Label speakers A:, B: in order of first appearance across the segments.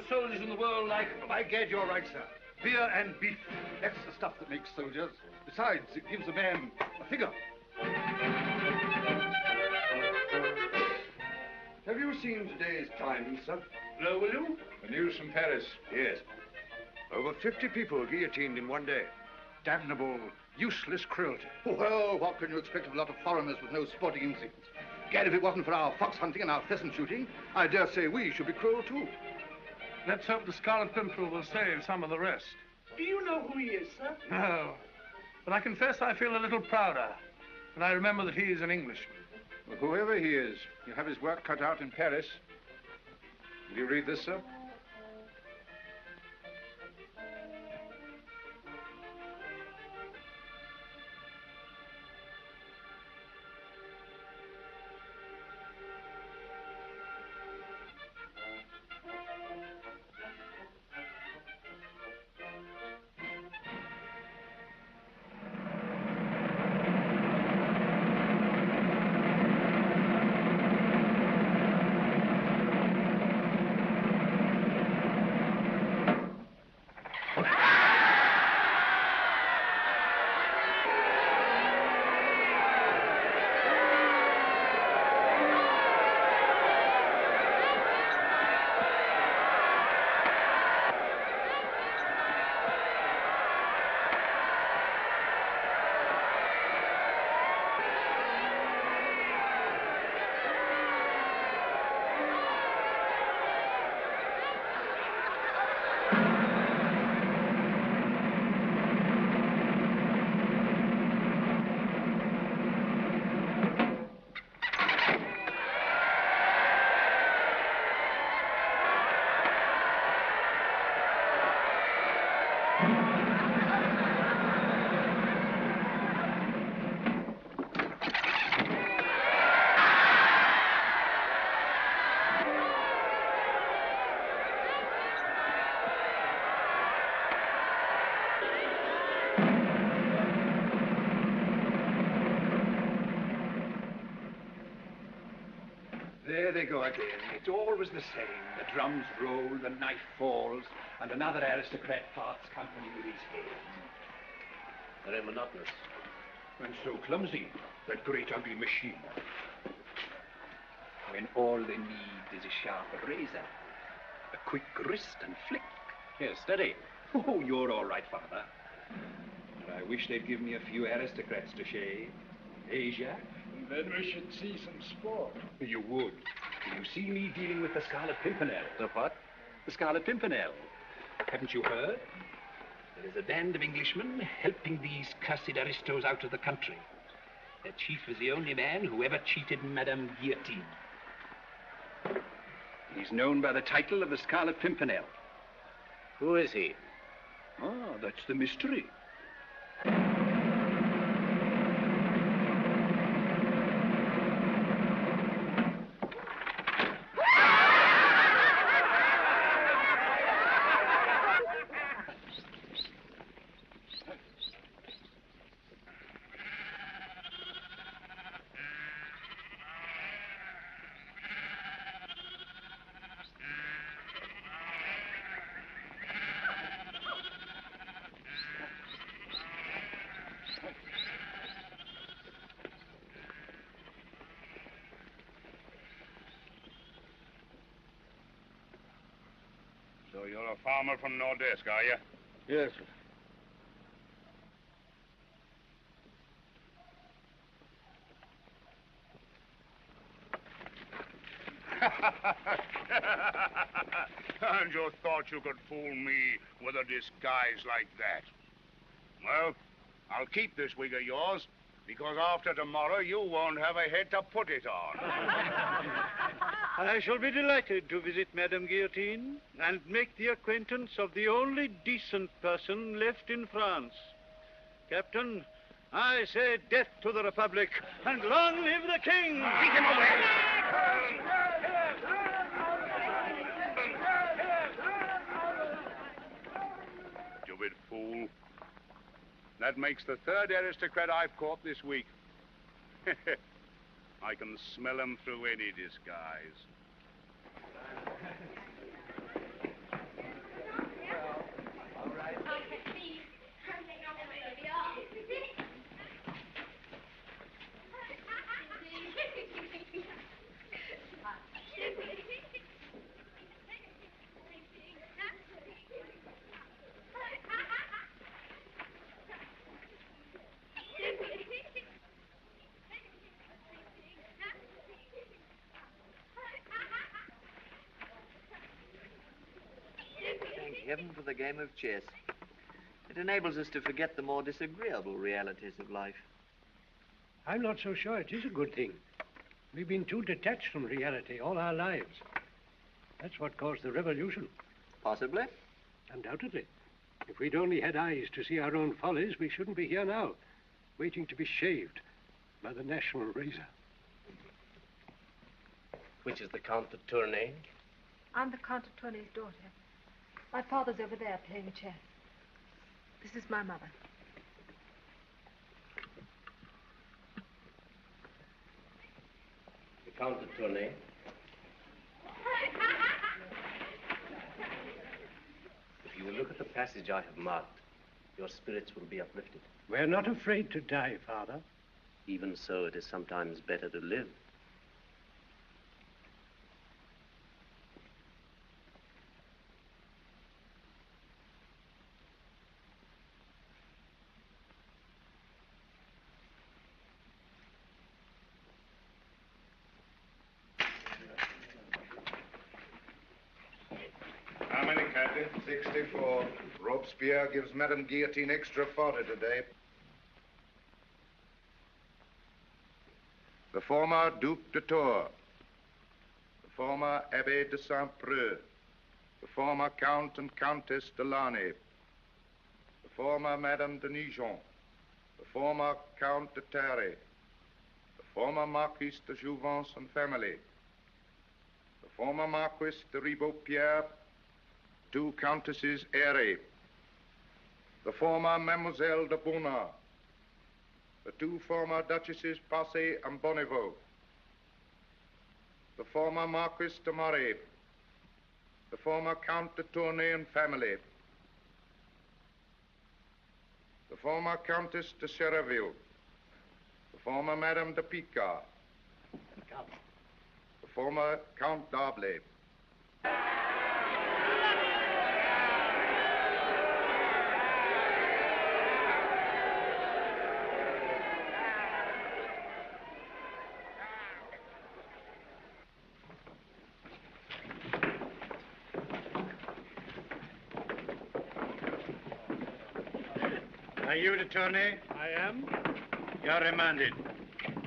A: Soldiers in the world like them. By gad, you're right, sir. Beer and beef. That's the stuff that makes soldiers. Besides, it gives a man a figure. Have you seen today's Times, sir? No, will you?
B: The news from Paris.
A: Yes. Over 50 people guillotined in one day. Damnable, useless cruelty. Well, what can you expect of a lot of foreigners with no sporting instincts? Gad, if it wasn't for our fox hunting and our pheasant shooting, I dare say we should be cruel too.
C: Let's hope the Scarlet Pimpernel will save some of the rest.
D: Do you know who he is, sir?
C: No. But I confess I feel a little prouder when I remember that he is an Englishman.
B: Well, whoever he is, he'll have his work cut out in Paris. Will you read this, sir? There they go again. It's always the same. The drums roll, the knife falls, and another aristocrat parts company with his head.
E: Very monotonous.
B: And so clumsy, that great ugly machine. When all they need is a sharp razor, a quick wrist and flick.
E: Here, steady.
B: Oh, you're all right, Father. But I wish they'd give me a few aristocrats to shave. Eh, Jacques?
D: Then we should see some sport.
B: You would. You see me dealing with the Scarlet Pimpernel.
E: The what?
B: The Scarlet Pimpernel. Haven't you heard? There is a band of Englishmen helping these cursed aristos out of the country. Their chief is the only man who ever cheated Madame Guillotine. He's known by the title of the Scarlet Pimpernel.
E: Who is he?
B: Ah, that's the mystery.
F: So you're a farmer from Nordesk, are you?
A: Yes, sir.
F: And you thought you could fool me with a disguise like that? Well, I'll keep this wig of yours, because after tomorrow you won't have a head to put it on.
C: I shall be delighted to visit Madame Guillotine and make the acquaintance of the only decent person left in France. Captain, I say death to the Republic, and long live the King!
F: Keep him away! Stupid fool. That makes the third aristocrat I've caught this week. I can smell him through any disguise.
E: Thank heaven for the game of chess. It enables us to forget the more disagreeable realities of life.
G: I'm not so sure it is a good thing. We've been too detached from reality all our lives. That's what caused the revolution.
E: Possibly.
G: Undoubtedly. If we'd only had eyes to see our own follies, we shouldn't be here now, waiting to be shaved by the national razor.
E: Which is the Count de Tournay?
H: I'm the Count of Tournay's daughter. My father's over there playing chess. This is my mother.
E: The Count de Tournay. If you will look at the passage I have marked, your spirits will be uplifted.
G: We're not afraid to die, Father.
E: Even so, it is sometimes better to live.
A: How many, Captain? 64. Robespierre gives Madame Guillotine extra 40 today. The former Duc de Tours. The former Abbe de Saint-Preux. The former Count and Countess de Larnay. The former Madame de Nigel. The former Count de Terry. The former Marquis de Jouvence and family. The former Marquis de Ribeaupierre. Two Countesses Airy, the former Mademoiselle de Bonnard, the two former Duchesses Passy and Bonneveau, the former Marquis de Moray, the former Count de Tournay and family, the former Countess de Chereville, the former Madame de Picard, the former Count d'Arblay.
C: Are you the Tournay? I am. You're remanded.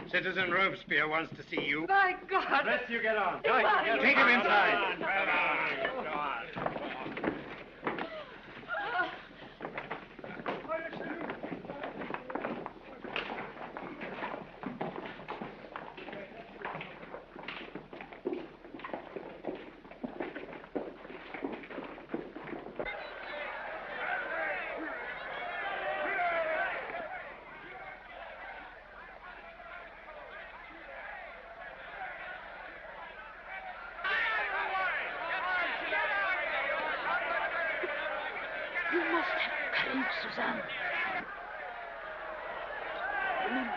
C: Citizen Robespierre wants to see you.
H: My God!
C: Let's you get on.
H: Take
C: him inside.
I: You must have courage, Suzanne. Remember,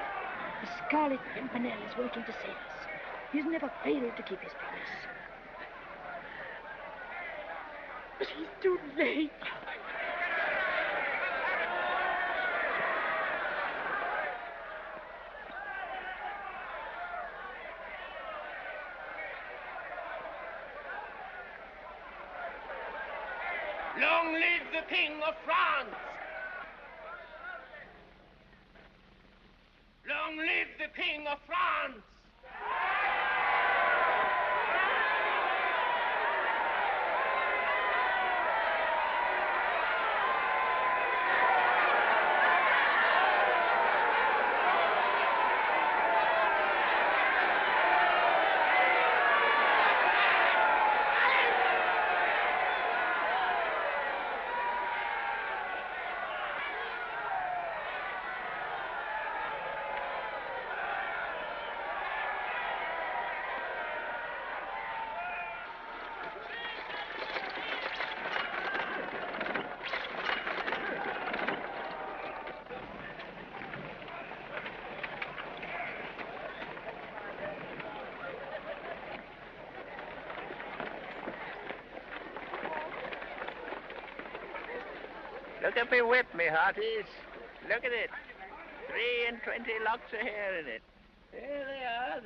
I: the Scarlet Pimpernel is working to save us. He's never failed to keep his promise. But he's too late.
J: Long live the King of France! Long live the King of France!
E: Look at me whip, me hearties. Look at it. 23 locks of hair in it. There they are.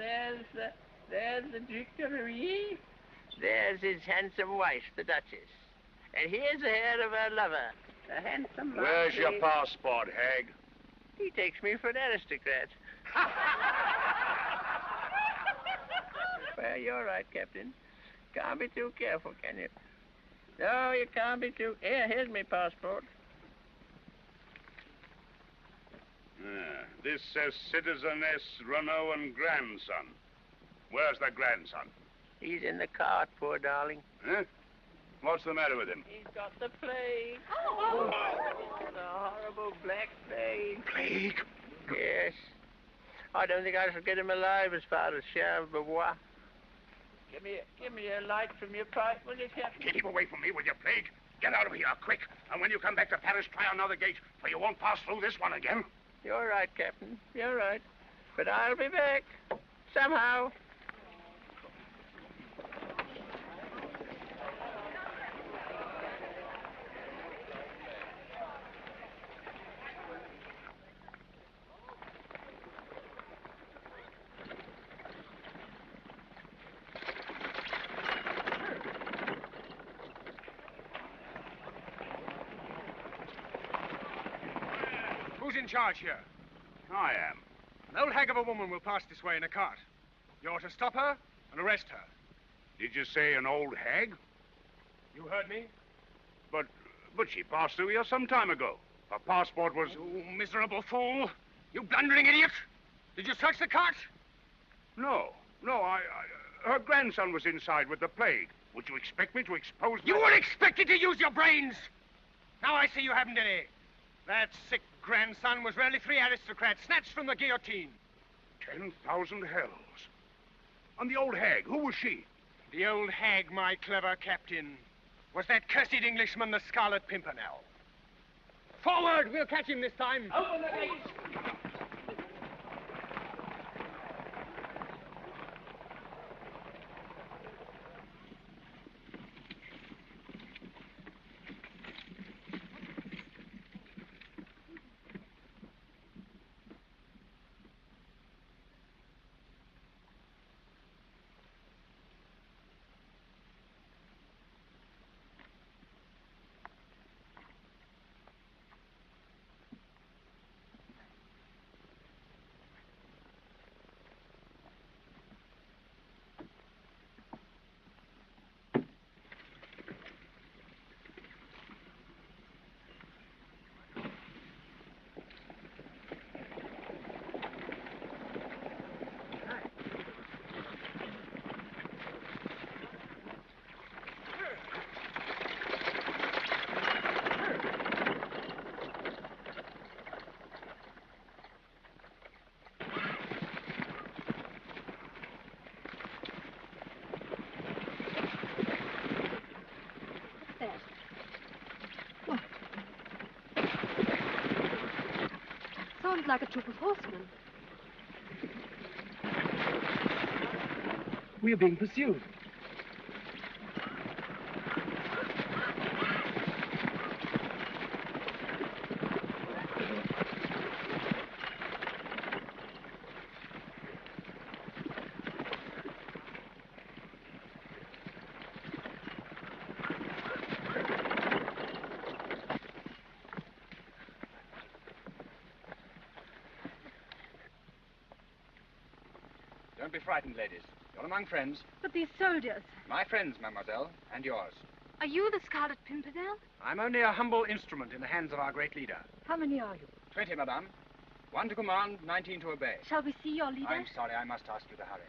E: There's the Duc de Reuilly. There's his handsome wife, the Duchess. And here's the hair of her lover, the handsome
F: Where's your
E: Massey.
F: passport, hag?
E: He takes me for an aristocrat. Well, you're right, Captain. Can't be too careful, can you? No, you can't be too... Here's my passport.
F: This says Citizeness Renault and grandson. Where's the grandson?
E: He's in the cart, poor darling.
F: Huh? What's the matter with him?
E: He's got the plague. Oh, the horrible black plague.
F: Plague?
E: Yes. I don't think I shall get him alive as far as Charles-Beauvoir. Give me a light from your pipe, will you, Captain?
F: Keep away from me with your plague. Get out of here, quick. And when you come back to Paris, try another gate, for you won't pass through this one again.
E: You're right, Captain. You're right. But I'll be back. Somehow.
K: Who's in charge here?
F: I am.
K: An old hag of a woman will pass this way in a cart. You're to stop her and arrest her.
F: Did you say an old hag?
K: You heard me?
F: But she passed through here some time ago. Her passport was...
K: You miserable fool! You blundering idiot! Did you search the cart?
F: No, her grandson was inside with the plague. Would you expect me to expose...
K: You were expected to use your brains! Now I see you haven't any. That sick grandson was really 3 aristocrats snatched from the guillotine.
F: 10,000 hells. On the old hag. Who was she?
K: The old hag, my clever captain, was that cursed Englishman, the Scarlet Pimpernel. Forward! We'll catch him this time.
J: Open the gates!
H: Sounds like a troop of horsemen.
G: We are being pursued.
L: Don't be frightened, ladies. You're among friends.
H: But these soldiers...
L: My friends, mademoiselle, and yours.
H: Are you the Scarlet Pimpernel?
L: I'm only a humble instrument in the hands of our great leader.
I: How many are you?
L: 20, madame. 1 to command, 19 to obey.
I: Shall we see your leader?
L: I'm sorry, I must ask you to hurry.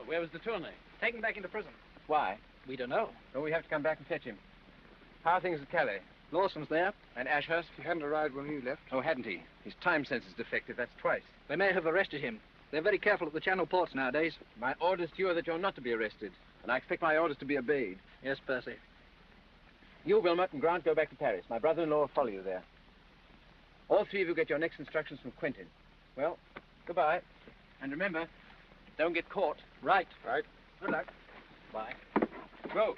B: Where was the tournay?
L: Taken back into prison.
B: Why? We don't know.
L: Oh, we have to come back and fetch him. How are things at Calais?
B: Lawson's there.
L: And Ashurst?
D: He hadn't arrived when we left.
L: Oh, hadn't he? His time sense is defective. That's twice.
B: They may have arrested him. They're very careful at the Channel ports nowadays.
L: My orders to you are that you're not to be arrested. And I expect my orders to be obeyed.
B: Yes, Percy.
L: You, Wilmot, and Grant go back to Paris. My brother-in-law will follow you there. All three of you get your next instructions from Quentin. Well, goodbye. And remember, don't get caught.
B: Right.
L: Right. Good luck.
B: Bye.
L: Go.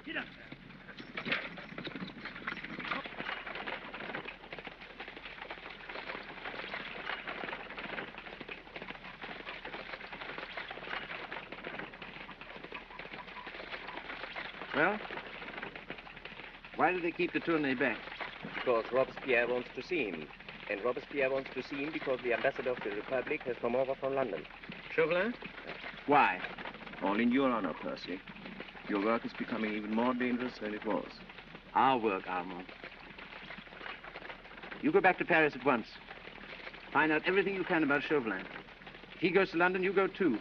B: Get up there.
L: Well, why do they keep the tournay back?
M: Because Robespierre wants to see him. And Robespierre wants to see him because the ambassador of the Republic has come over from London.
L: Chauvelin? Why? All in your honor, Percy. Your work is becoming even more dangerous than it was. Our work, Armand. You go back to Paris at once. Find out everything you can about Chauvelin. If he goes to London, you go too.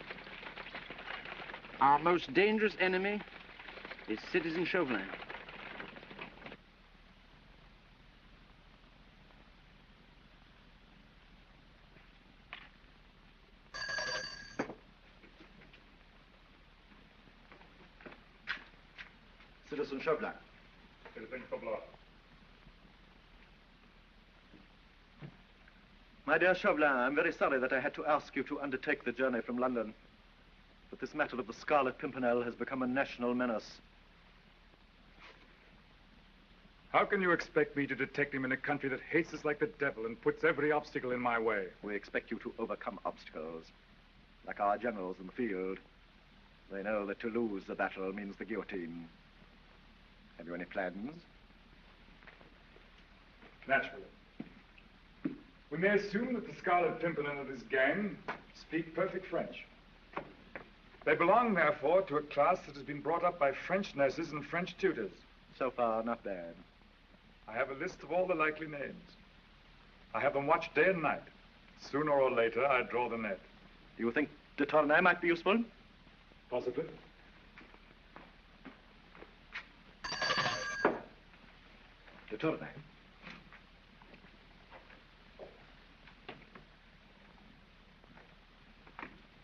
L: Our most dangerous enemy is Citizen Chauvelin.
A: Citizen Chauvelin.
F: Citizen Chauvelin.
A: My dear Chauvelin, I'm very sorry that I had to ask you to undertake the journey from London. But this matter of the Scarlet Pimpernel has become a national menace.
N: How can you expect me to detect him in a country that hates us like the devil and puts every obstacle in my way?
A: We expect you to overcome obstacles, like our generals in the field. They know that to lose the battle means the guillotine. Have you any plans?
N: Naturally. We may assume that the Scarlet Pimpernel and his gang speak perfect French. They belong, therefore, to a class that has been brought up by French nurses and French tutors.
O: So far, not bad.
N: I have a list of all the likely names. I have them watched day and night. Sooner or later, I draw the net.
O: You think de Tournai might be useful?
N: Possibly.
O: De Tournai.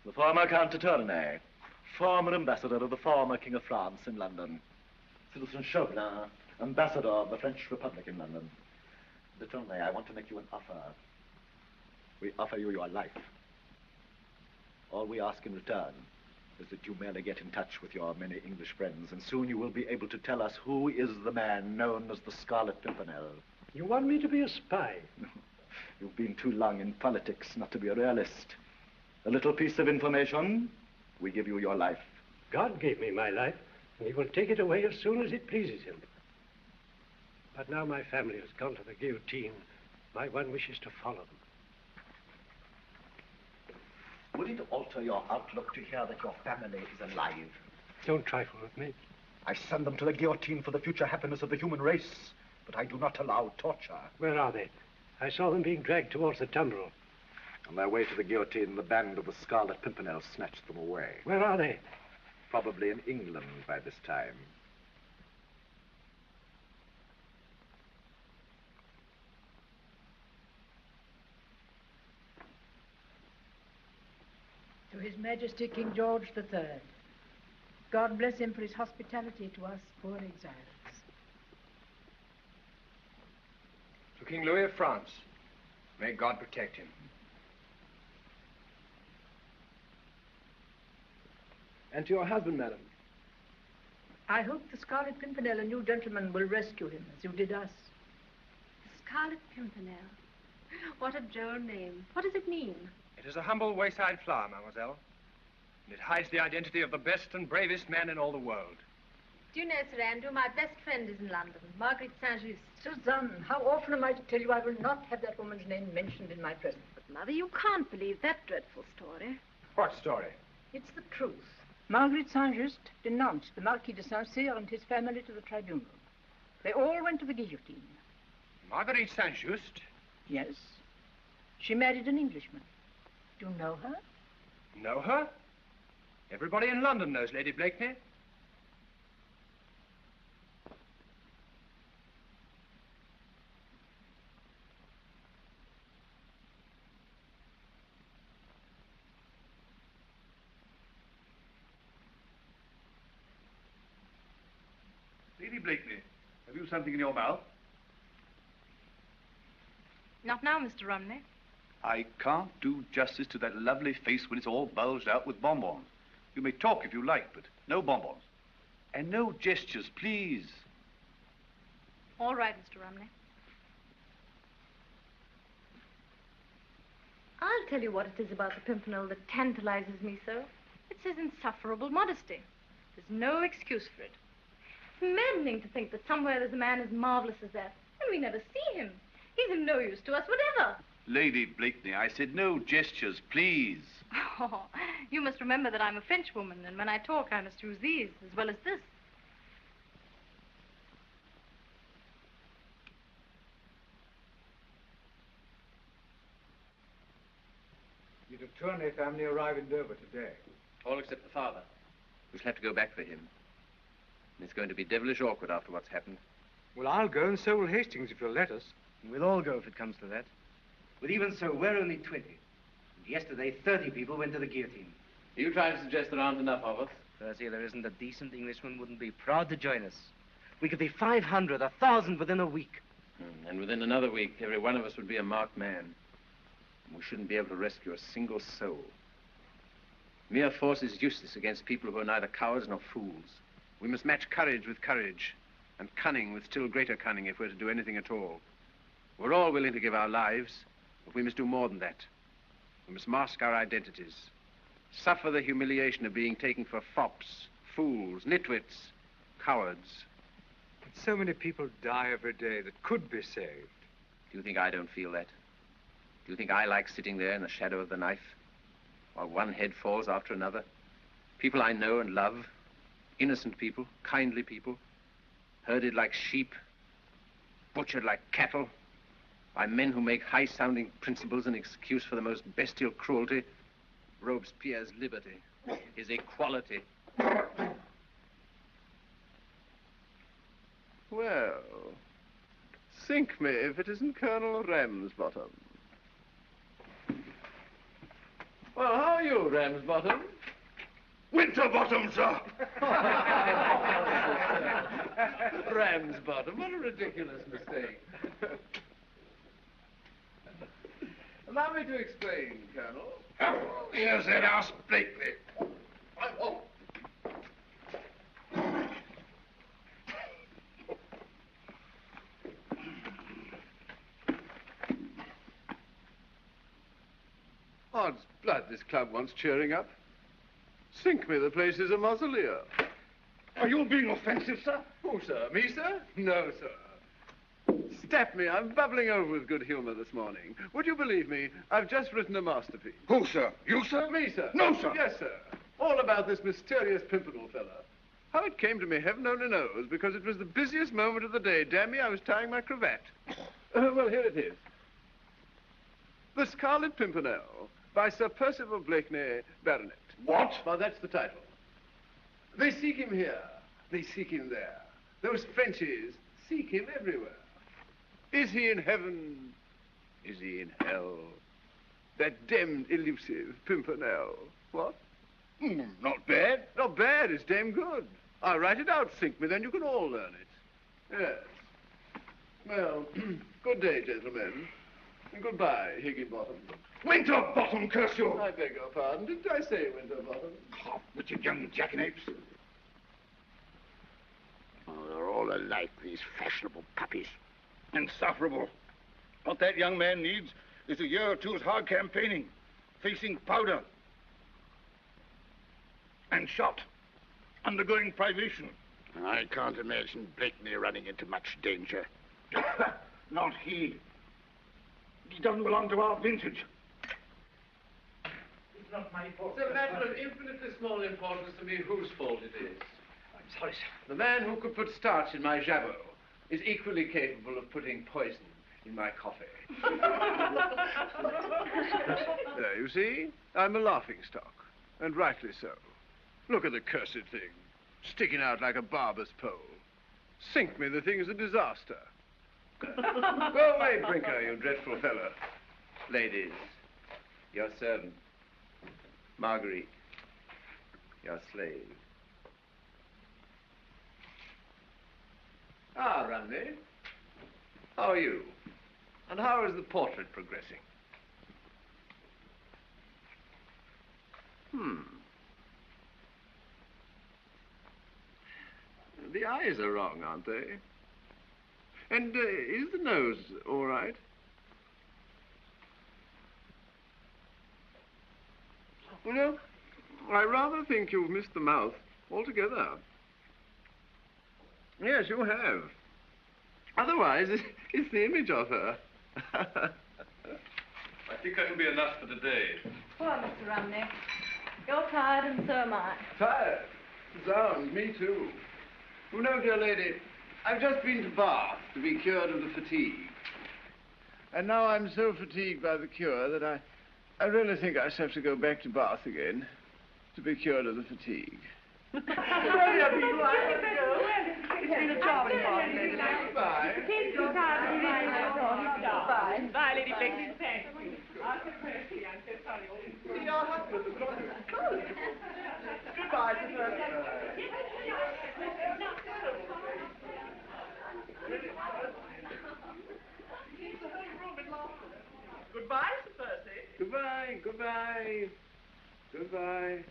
O: The former Count de Tournai, former ambassador of the former King of France in London. Citizen Chauvelin, ambassador of the French Republic in London. De Tournai, I want to make you an offer. We offer you your life. All we ask in return is that you merely get in touch with your many English friends, and soon you will be able to tell us who is the man known as the Scarlet Pimpernel.
G: You want me to be a spy?
O: You've been too long in politics not to be a realist. A little piece of information, we give you your life.
G: God gave me my life, and he will take it away as soon as it pleases him. But now my family has gone to the guillotine. My one wish is to follow them.
O: Would it alter your outlook to hear that your family is alive?
G: Don't trifle with me.
O: I send them to the guillotine for the future happiness of the human race, but I do not allow torture.
G: Where are they? I saw them being dragged towards the tumbrel.
O: On their way to the guillotine, the band of the Scarlet Pimpernel snatched them away.
G: Where are they?
O: Probably in England by this time.
P: To His Majesty King George III. God bless him for his hospitality to us poor exiles.
K: To King Louis of France. May God protect him.
Q: And to your husband, madam.
P: I hope the Scarlet Pimpernel and you gentlemen will rescue him as you did us.
H: The Scarlet Pimpernel. What a droll name. What does it mean?
K: It is a humble wayside flower, mademoiselle. And it hides the identity of the best and bravest man in all the world.
H: Do you know, Sir Andrew, my best friend is in London, Margaret Saint-Just.
P: Suzanne, how often am I to tell you I will not have that woman's name mentioned in my presence?
H: But, Mother, you can't believe that dreadful story.
K: What story?
P: It's the truth. Margaret Saint-Just denounced the Marquis de Saint-Cyr and his family to the tribunal. They all went to the guillotine.
K: Marguerite Saint-Just?
P: Yes. She married an Englishman. Do you know her?
K: Know her? Everybody in London knows Lady Blakeney.
A: Lady Blakeney, have you something in your mouth?
H: Not now, Mr. Rumney.
A: I can't do justice to that lovely face when it's all bulged out with bonbons. You may talk if you like, but no bonbons. And no gestures, please.
H: All right, Mr. Rumney. I'll tell you what it is about the Pimpernel that tantalizes me so. It's his insufferable modesty. There's no excuse for it. It's maddening to think that somewhere there's a man as marvelous as that, and we never see him. He's of no use to us whatever.
A: Lady Blakeney, I said no gestures, please.
H: Oh, you must remember that I'm a Frenchwoman, and when I talk, I must use these as well as this.
R: The de Tournai family arrive in Dover today.
L: All except the father. We shall have to go back for him. And it's going to be devilish awkward after what's happened.
R: Well, I'll go, and so will Hastings, if you'll let us.
Q: We'll all go if it comes to that. But even so, we're only 20. And yesterday, 30 people went to the guillotine.
L: Are you trying to suggest there aren't enough of us?
Q: Percy, there isn't a decent Englishman wouldn't be proud to join us. We could be 500, 1,000 within a week.
L: And within another week, every one of us would be a marked man. And we shouldn't be able to rescue a single soul. Mere force is useless against people who are neither cowards nor fools. We must match courage with courage, and cunning with still greater cunning if we're to do anything at all. We're all willing to give our lives, but we must do more than that. We must mask our identities, suffer the humiliation of being taken for fops, fools, nitwits, cowards.
R: But so many people die every day that could be saved.
L: Do you think I don't feel that? Do you think I like sitting there in the shadow of the knife while one head falls after another? People I know and love, innocent people, kindly people, herded like sheep, butchered like cattle, by men who make high-sounding principles an excuse for the most bestial cruelty. Robespierre's liberty, his equality.
S: Well, sink me if it isn't Colonel Ramsbottom. Well, how are you, Ramsbottom?
A: Winterbottom, sir.
S: Ramsbottom, what a ridiculous mistake. Allow me to explain, Colonel.
A: Here's that ass Blakely.
S: Odds blood, this club wants cheering up. Sink me, the place is a mausoleum.
A: Are you being offensive, sir?
S: Who, sir? Me, sir? No, sir. Stap me, I'm bubbling over with good humor this morning. Would you believe me? I've just written a masterpiece.
A: Who, sir? You, sir?
S: Me, sir.
A: No, sir.
S: Yes, sir. All about this mysterious Pimpernel fella. How it came to me, heaven only knows, because it was the busiest moment of the day. Damn me, I was tying my cravat. Well, here it is. The Scarlet Pimpernel, by Sir Percival Blakeney, Baronet.
A: What?
S: Well, that's the title. They seek him here. They seek him there. Those Frenchies seek him everywhere. Is he in heaven? Is he in hell? That damned elusive Pimpernel. What?
A: Not bad.
S: Not bad. It's damn good. I'll write it out, sink me, then you can all learn it. Yes. Well, good day, gentlemen. And goodbye, Higginbottom.
A: Winterbottom, curse you!
S: I beg your pardon. Didn't I say Winterbottom?
A: Half-witted young jackanapes. Oh, they're all alike, these fashionable puppies. Insufferable. What that young man needs is a year or two's hard campaigning, facing powder and shot, undergoing privation. I can't imagine Blakeney running into much danger. Not he. He doesn't belong to our vintage.
J: It's not my fault.
S: It's a matter of infinitely small importance to me whose fault it is.
J: I'm sorry, sir.
S: The man who could put starch in my jabot is equally capable of putting poison in my coffee. There, you see? I'm a laughingstock, and rightly so. Look at the cursed thing, sticking out like a barber's pole. Sink me, the thing is a disaster. Go away, Brinker, you dreadful fellow.
L: Ladies, your servant. Marguerite, your slave. Ah, Runley. How are you? And how is the portrait progressing?
S: The eyes are wrong, aren't they? And is the nose all right? You know, I rather think you've missed the mouth altogether. Yes, you have. Otherwise, it's the image of her.
T: I think that'll be enough for today.
H: Poor Mr. Rumney. You're tired and so am I.
S: Tired? Zounds, me too. You know, dear lady, I've just been to Bath to be cured of the fatigue. And now I'm so fatigued by the cure that I really think I shall have to go back to Bath again to be cured of the fatigue.
J: It's been a charming party.
S: Goodbye.
J: Bye. Bye, Lady Blakeney. Thank you. I'm so thirsty. I'm so sorry.
S: See your husband.
J: Goodbye, Sir. Goodbye, Sir Percy.
S: Goodbye, goodbye, goodbye.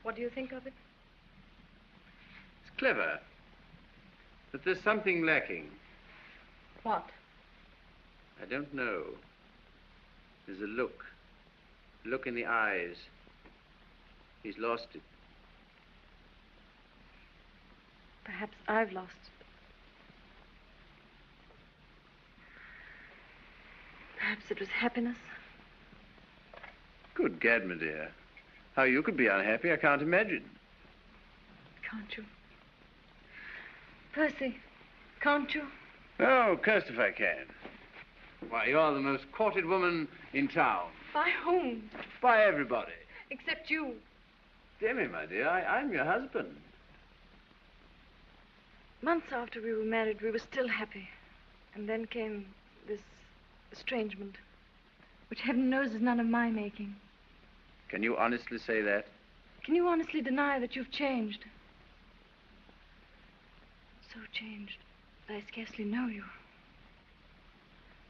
H: What do you think of it?
L: It's clever. But there's something lacking.
H: What?
L: I don't know. There's a look. Look in the eyes. He's lost it.
H: Perhaps I've lost it. Perhaps it was happiness.
L: Good gad, my dear. How you could be unhappy, I can't imagine.
H: Can't you? Percy, can't you?
L: Oh, cursed if I can. Why, you're the most courted woman in town.
H: By whom?
L: By everybody.
H: Except you.
L: Dear me, my dear, I'm your husband.
H: Months after we were married, we were still happy. And then came this estrangement, which heaven knows is none of my making.
L: Can you honestly say that?
H: Can you honestly deny that you've changed? So changed that I scarcely know you.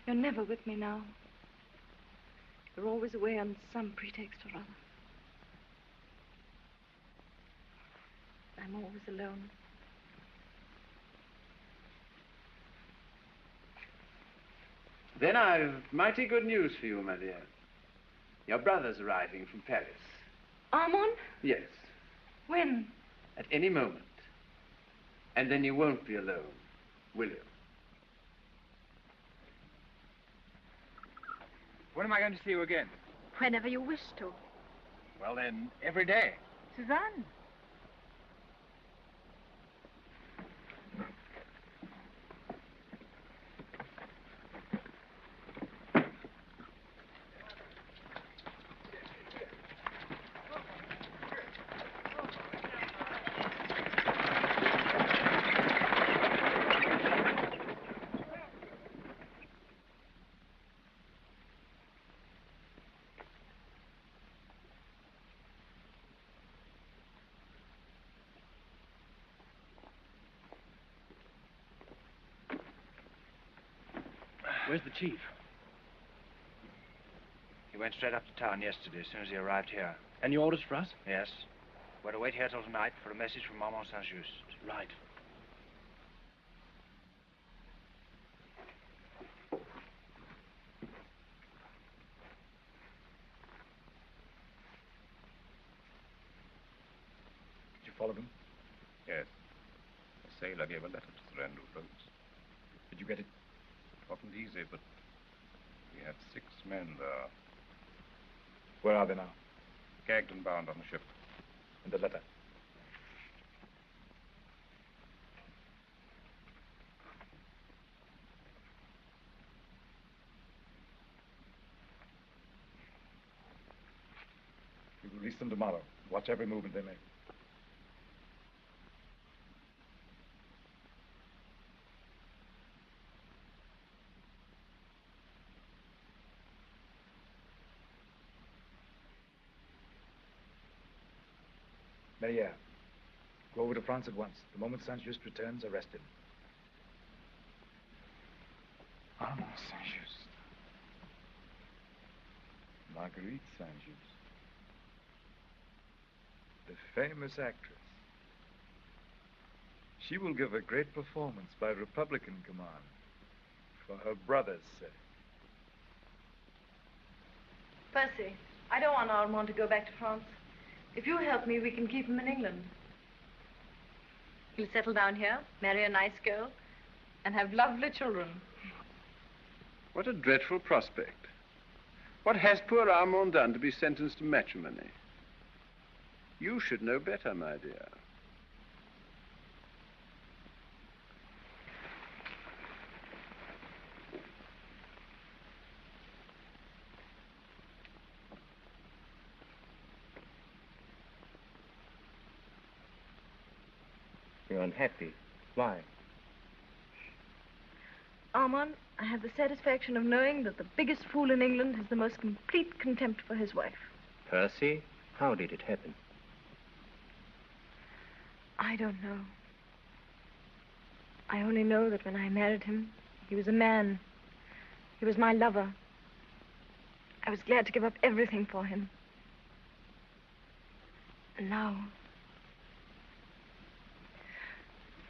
H: You're never with me now. You're always away on some pretext or other. I'm always alone.
L: Then I've mighty good news for you, my dear. Your brother's arriving from Paris.
H: Armand?
L: Yes,
H: When?
L: at any moment. And then you won't be alone, will you?
R: When am I going to see you again?
P: Whenever you wish to.
R: Well, then, every day.
P: Suzanne.
Q: Where's the chief? He went straight up to town yesterday as soon as he arrived here. Any orders for us? Yes. We're to wait here till tonight for a message from Maman Saint-Just. Right.
N: Did you follow them?
F: Yes. A sailor gave a letter to the friend who wrote.
N: Did you get it?
F: It wasn't easy, but we had 6 men there.
N: Where are they now?
F: Gagged and bound on the ship.
N: And the letter? You release them tomorrow. Watch every movement they make. Maria, go over to France at once. The moment Saint-Just returns, arrest him. Armand Saint-Just. Marguerite Saint-Just. The famous actress. She will give a great performance by Republican command for her brother's sake.
H: Percy, I don't want Armand to go back to France. If you help me, we can keep him in England. He'll settle down here, marry a nice girl, and have lovely children.
L: What a dreadful prospect. What has poor Armand done to be sentenced to matrimony? You should know better, my dear.
M: You're unhappy. Why?
H: Armand, I have the satisfaction of knowing that the biggest fool in England has the most complete contempt for his wife.
M: Percy, how did it happen?
H: I don't know. I only know that when I married him, he was a man. He was my lover. I was glad to give up everything for him. Now.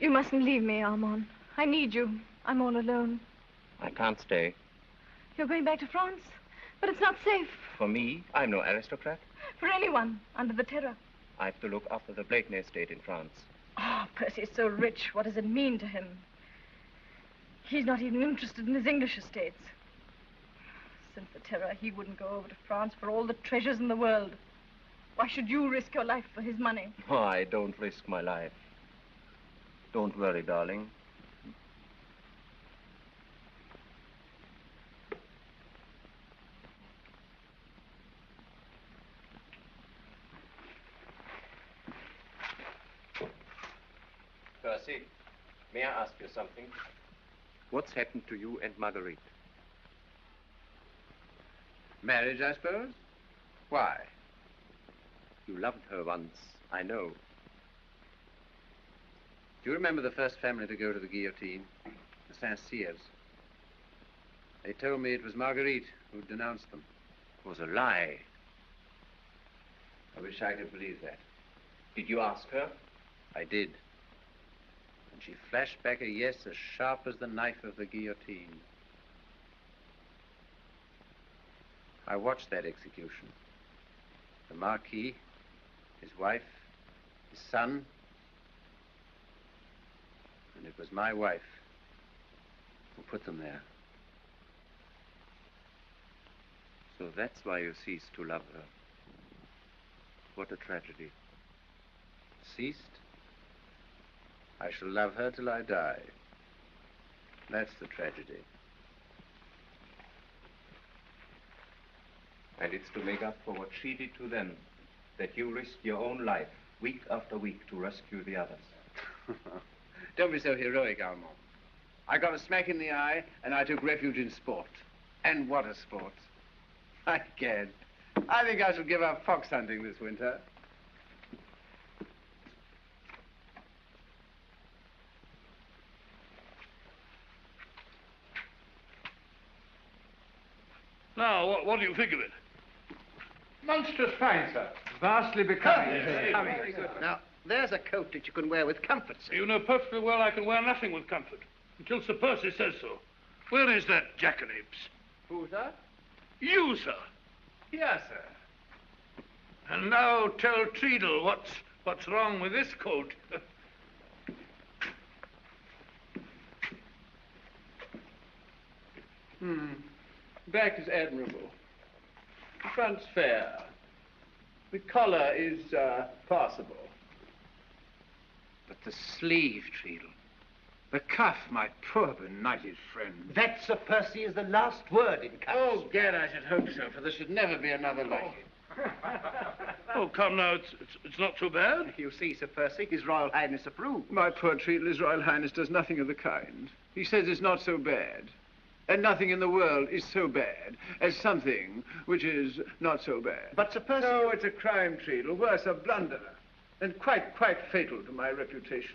H: You mustn't leave me, Armand. I need you. I'm all alone.
M: I can't stay.
H: You're going back to France? But it's not safe.
M: For me, I'm no aristocrat.
H: For anyone under the terror.
M: I have to look after the Blakeney estate in France.
H: Oh, Percy is so rich. What does it mean to him? He's not even interested in his English estates. Since the terror, he wouldn't go over to France for all the treasures in the world. Why should you risk your life for his money?
M: Oh, I don't risk my life. Don't worry, darling. Percy, may I ask you something? What's happened to you and Marguerite?
A: Marriage, I suppose? Why?
M: You loved her once, I know.
A: Do you remember the first family to go to the guillotine? The Saint-Cyrs. They told me it was Marguerite who denounced them.
M: It was a lie.
A: I wish I could believe that.
M: Did you ask her?
A: I did. And she flashed back a yes as sharp as the knife of the guillotine. I watched that execution. The Marquis, his wife, his son, and it was my wife who put them there. So that's why you ceased to love her. What a tragedy. Ceased? I shall love her till I die. That's the tragedy.
M: And it's to make up for what she did to them that you risked your own life week after week to rescue the others.
A: Don't be so heroic, Armand. I got a smack in the eye, and I took refuge in sport. And what a sport. I can't. I think I shall give up fox hunting this winter.
C: Now, what do you think of it?
R: Monstrous fine, sir. Vastly becoming.
A: Now, there's a coat that you can wear with comfort, sir.
C: You know perfectly well I can wear nothing with comfort, until Sir Percy says so. Where is that jackanapes?
A: Who, sir?
C: You, sir.
A: Yes, sir.
C: And now tell Treadle what's wrong with this coat.
S: Back is admirable. The front's fair. The collar is passable.
A: But the sleeve, Treadle. The cuff, my poor benighted friend.
S: That, Sir Percy, is the last word in cuffs.
A: Oh, gad, I should hope so, for there should never be another like it.
C: Oh, come now, it's not so bad.
A: You see, Sir Percy, His Royal Highness approves.
S: My poor Treadle, His Royal Highness does nothing of the kind. He says it's not so bad. And nothing in the world is so bad as something which is not so bad.
A: But, Sir Percy...
S: No, it's a crime, Treadle, worse, a blunder. And quite fatal to my reputation.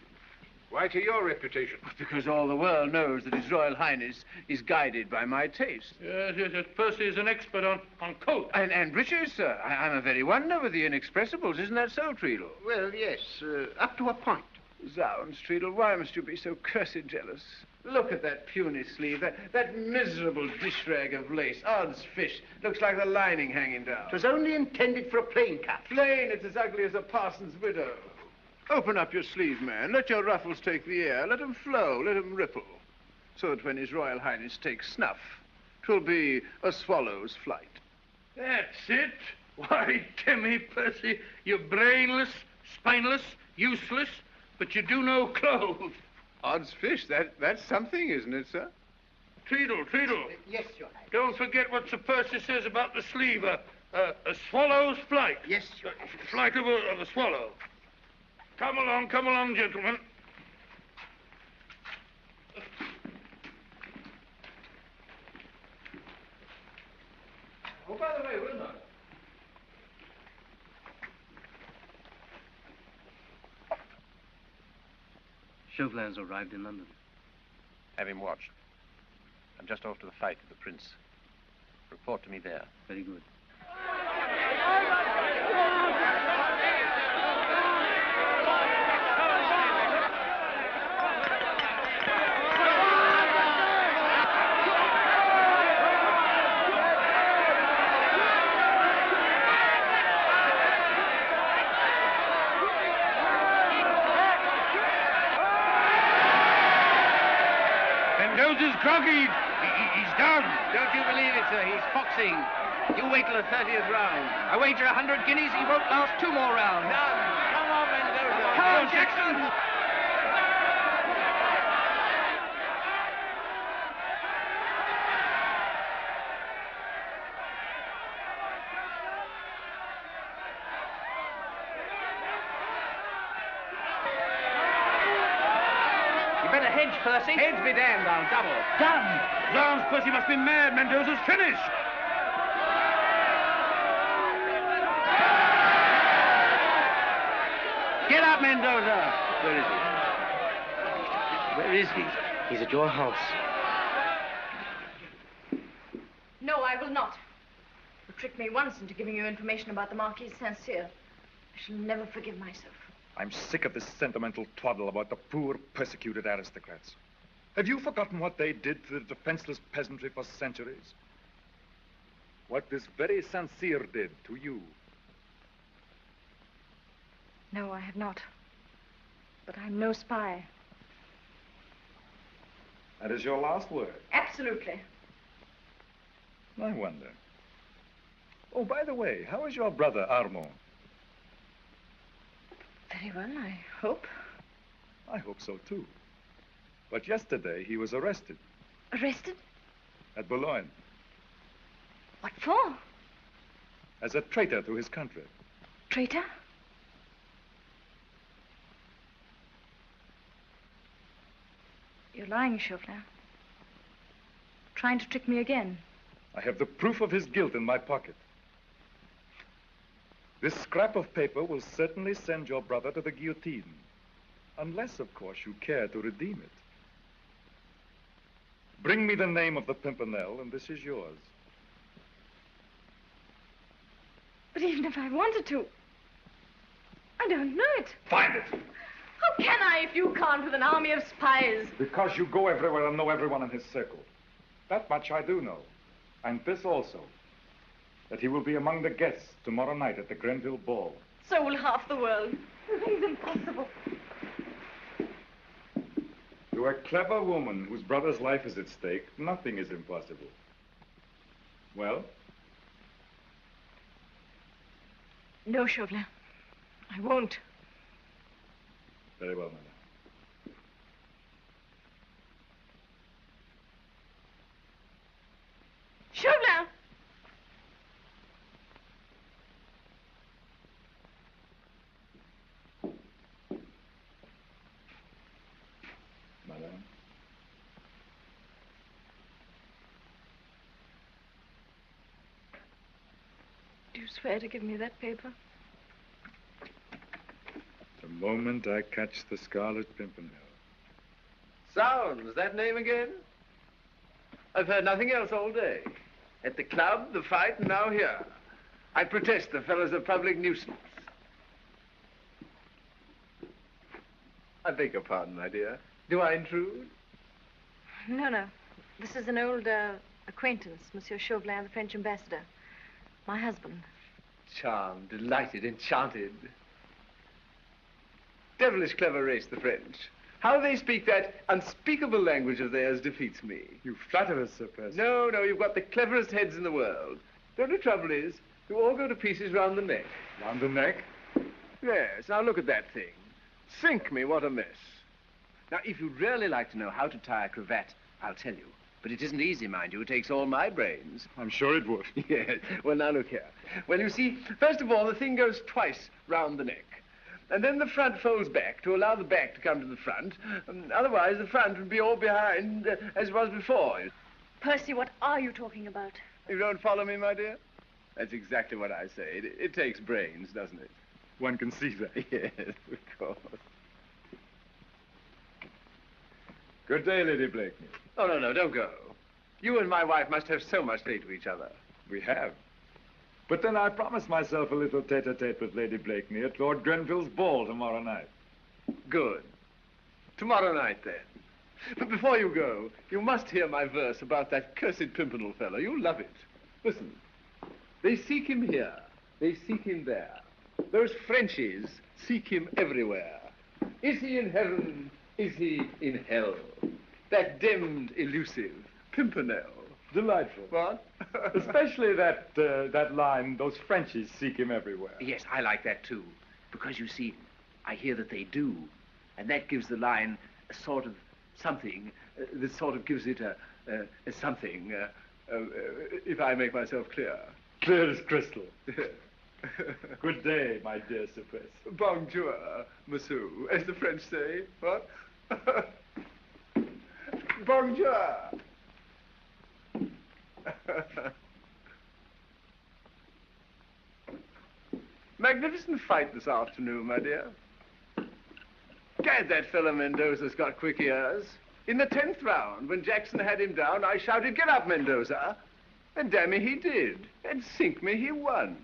A: Why to your reputation? Because all the world knows that His Royal Highness is guided by my taste.
C: Yes, Percy is an expert on coats.
A: And breeches, sir. I'm a very wonder with the inexpressibles. Isn't that so, Treadle?
S: Well, yes, up to a point.
A: Zounds, Treadle, why must you be so cursed jealous? Look at that puny sleeve, that miserable dish rag of lace. Odds fish, looks like the lining hanging down.
S: It was only intended for a plain cut.
A: Plain, it's as ugly as a parson's widow. Open up your sleeve, man. Let your ruffles take the air. Let them flow, let them ripple. So that when His Royal Highness takes snuff, 'twill be a swallow's flight.
C: That's it. Why, Timmy, Percy, you're brainless, spineless, useless, but you do no clothes.
A: Odds fish, that's something, isn't it, sir?
C: Treadle.
S: Yes, Your Highness.
C: Don't forget what Sir Percy says about the sleeve. A swallow's flight.
S: Yes, Your Highness.
C: Flight of a swallow. Come along, gentlemen.
R: Oh, by the way, Wilma.
L: Chauvelin's arrived in London.
M: Have him watched. I'm just off to the fight with the Prince. Report to me there.
L: Very good.
F: jockeyed. He's done.
B: Don't you believe it, sir? He's foxing. You wait till the 30th round. I wager 100 guineas he won't last 2 more rounds.
E: Done. Come on, Mendoza.
B: Come on, Jackson. Hedge, Percy.
F: Hedge be damned, I'll double.
B: Done.
F: Zounds, Percy must be mad. Mendoza's finished.
B: Get up, Mendoza. Where is he? Where is he?
M: He's at your house.
H: No, I will not. You tricked me once into giving you information about the Marquis de Saint-Cyr. I shall never forgive myself.
N: I'm sick of this sentimental twaddle about the poor, persecuted aristocrats. Have you forgotten what they did to the defenseless peasantry for centuries? What this very Saint-Cyr did to you?
H: No, I have not. But I'm no spy.
N: That is your last word?
H: Absolutely.
N: I wonder. Oh, by the way, how is your brother, Armand?
H: Very well, I hope.
N: I hope so, too. But yesterday, he was arrested.
H: Arrested?
N: At Boulogne.
H: What for?
N: As a traitor to his country.
H: Traitor? You're lying, Chauvelin. Trying to trick me again.
N: I have the proof of his guilt in my pocket. This scrap of paper will certainly send your brother to the guillotine. Unless, of course, you care to redeem it. Bring me the name of the Pimpernel, and this is yours.
H: But even if I wanted to, I don't know it.
N: Find it!
H: How can I if you can't with an army of spies?
N: Because you go everywhere and know everyone in his circle. That much I do know. And this also. That he will be among the guests tomorrow night at the Grenville ball.
H: So will half the world. Everything's impossible.
N: To a clever woman whose brother's life is at stake, nothing is impossible. Well?
H: No, Chauvelin. I won't.
N: Very well, madame.
H: Chauvelin!
N: Madame.
H: Do you swear to give me that paper?
N: The moment I catch the Scarlet Pimpernel.
S: Sounds, that name again? I've heard nothing else all day. At the club, the fight, and now here. I protest the fellow's a public nuisance. I beg your pardon, my dear. Do I intrude?
H: No, no. This is an old acquaintance, Monsieur Chauvelin, the French ambassador. My husband.
S: Charmed, delighted, enchanted. Devilish clever race, the French. How they speak that unspeakable language of theirs defeats me.
N: You flatter us, Sir Percy.
S: No, no, you've got the cleverest heads in the world. The only trouble is, you all go to pieces round the neck.
N: Round the neck?
S: Yes, now look at that thing. Sink me, what a mess. Now, if you'd really like to know how to tie a cravat, I'll tell you. But it isn't easy, mind you. It takes all my brains.
N: I'm sure it would.
S: Yes. Well, now look here. Well, you see, first of all, the thing goes twice round the neck. And then the front folds back to allow the back to come to the front. Otherwise, the front would be all behind as it was before.
H: Percy, what are you talking about?
S: You don't follow me, my dear? That's exactly what I say. It takes brains, doesn't it?
N: One can see that.
S: Yes, of course.
N: Good day, Lady Blakeney.
S: Oh, no, no, don't go. You and my wife must have so much to say to each other.
N: We have. But then I promised myself a little tete-a-tete with Lady Blakeney at Lord Grenville's ball tomorrow night.
S: Good. Tomorrow night, then. But before you go, you must hear my verse about that cursed Pimpernel fellow. You'll love it. Listen. They seek him here. They seek him there. Those Frenchies seek him everywhere. Is he in heaven? Is he in hell? That dimmed, elusive Pimpernel.
N: Delightful.
S: What?
N: Especially that line, those Frenchies seek him everywhere.
L: Yes, I like that too. Because you see, I hear that they do. And that gives the line a sort of something that sort of gives it a something,
S: if I make myself clear.
N: Clear as crystal. Good day, my dear Sir Percy.
S: Bonjour, monsieur, as the French say. What? Bonjour. Magnificent fight this afternoon, my dear. Gad, that fellow Mendoza's got quick ears. In the 10th round, when Jackson had him down, I shouted, "Get up, Mendoza!" And damn me, he did. And sink me, he won.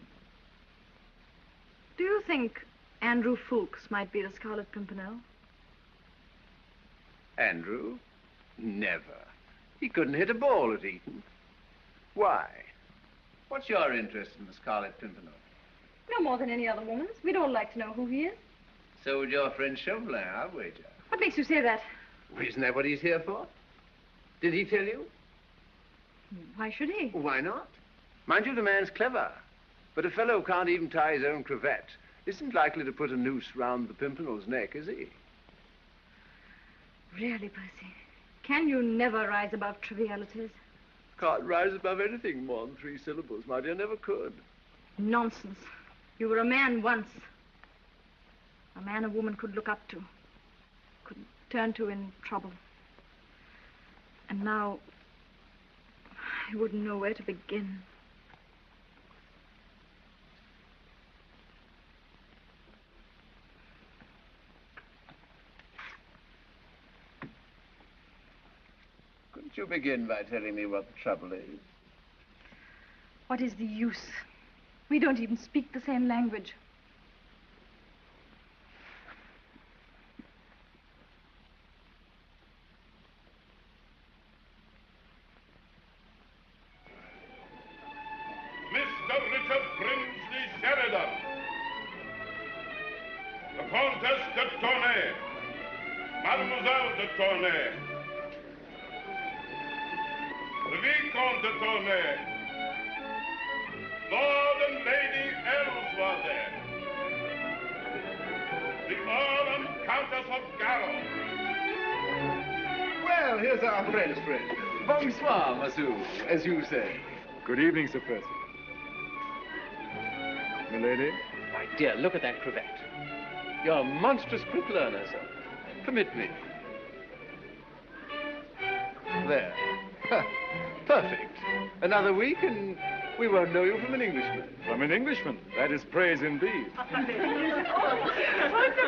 H: Do you think Andrew Fulks might be the Scarlet Pimpernel?
S: Andrew? Never. He couldn't hit a ball at Eton. Why? What's your interest in the Scarlet Pimpernel?
H: No more than any other woman's. We'd all like to know who he is.
S: So would your friend Chauvelin, I'll wager.
H: What makes you say that?
S: Well, isn't that what he's here for? Did he tell you?
H: Why should he?
S: Why not? Mind you, the man's clever. But a fellow who can't even tie his own cravat isn't likely to put a noose round the Pimpernel's neck, is he?
H: Really, Percy? Can you never rise above trivialities?
S: Can't rise above anything more than 3 syllables, my dear. Never could.
H: Nonsense. You were a man once. A man a woman could look up to. Could turn to in trouble. And now, I wouldn't know where to begin.
S: Couldn't you begin by telling me what the trouble is?
H: What is the use? We don't even speak the same language.
F: Mr. Richard Brinsley Sheridan, the Countess de Tournay, Mademoiselle de Tournay, the Vicomte de Tournay, Lord and Lady Ellsworthy, the Earl and Countess of Garrow.
S: Well, here's our French friend. Bonsoir, monsieur, as you say.
N: Good evening, Sir Percy. Milady?
L: My dear, look at that cravat. You're a monstrous quick learner, sir. Permit me.
S: There. Perfect. Another week and we won't know you from an Englishman.
N: From an Englishman? That is praise indeed.
J: Mr.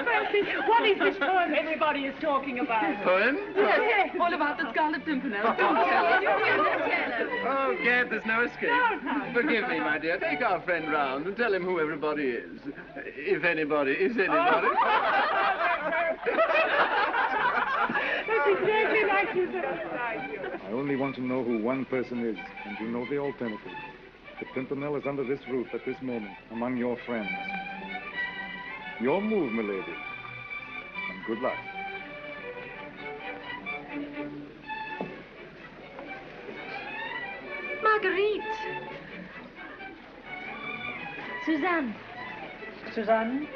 J: Percy, what is this poem everybody is talking about?
S: Poem?
J: Yes, all about the Scarlet Pimpernel. Don't tell us.
S: Oh, Gad, there's no escape.
J: No.
S: Forgive me, my dear. Take our friend round and tell him who everybody is. If anybody is anybody.
J: That's exactly like you said.
N: I only want to know who one person is, and you know the alternative. The Pimpernel is under this roof at this moment, among your friends. Your move, milady. And good luck.
H: Marguerite! Suzanne.
P: Suzanne?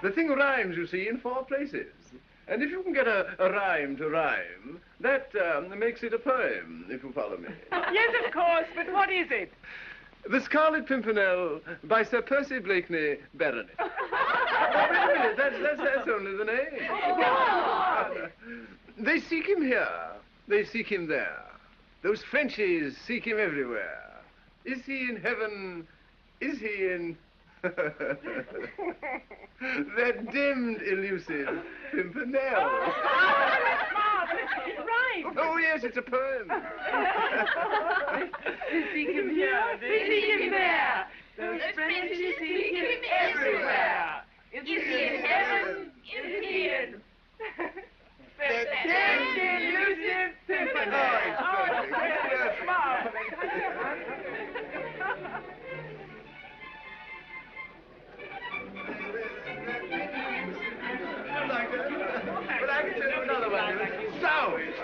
S: The thing rhymes, you see, in 4 places. And if you can get a rhyme to rhyme, that makes it a poem, if you follow me.
J: Yes, of course, but what is it?
S: The Scarlet Pimpernel by Sir Percy Blakeney, Baronet. Oh, wait a minute, that's only the name.
J: Oh.
S: They seek him here, they seek him there. Those Frenchies seek him everywhere. Is he in heaven? Is he in... that dimmed, elusive Pimpernel.
J: Oh, that's marvelous. It's right.
S: Oh, yes, it's a poem.
J: They seek him here, they seek him there. Those Frenchies seek him everywhere. Is he in heaven? Is he in... that dimmed, elusive Pimpernel.
S: Oh, it's perfect.
J: It's marvelous.
B: Zounds!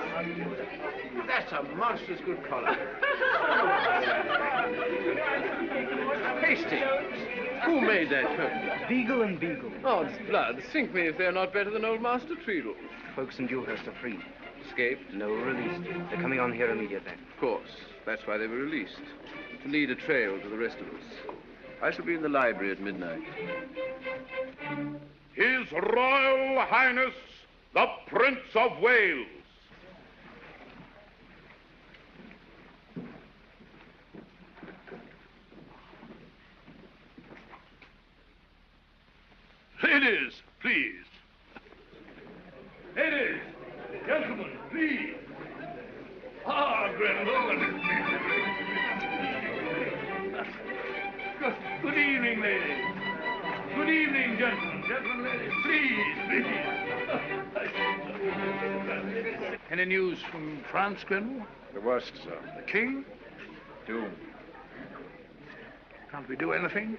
B: That's a monstrous good collar. Hastings, who made that coat?
U: Beagle and Beagle.
B: Odds blood, sink me if they're not better than old Master Treadle.
U: Folks in Dewhurst are free.
B: Escaped?
U: No, released. They're coming on here immediately.
B: Of course. That's why they were released. To lead a trail to the rest of us. I shall be in the library at midnight.
F: His Royal Highness, the Prince of Wales. Ladies, please. Ladies, gentlemen, please. Ah, Grenville. Good evening, ladies. Good evening, gentlemen. Gentlemen, ladies, please. Any news from France, Grenville?
N: The worst, sir.
F: The king?
N: Doom.
F: Can't we do anything?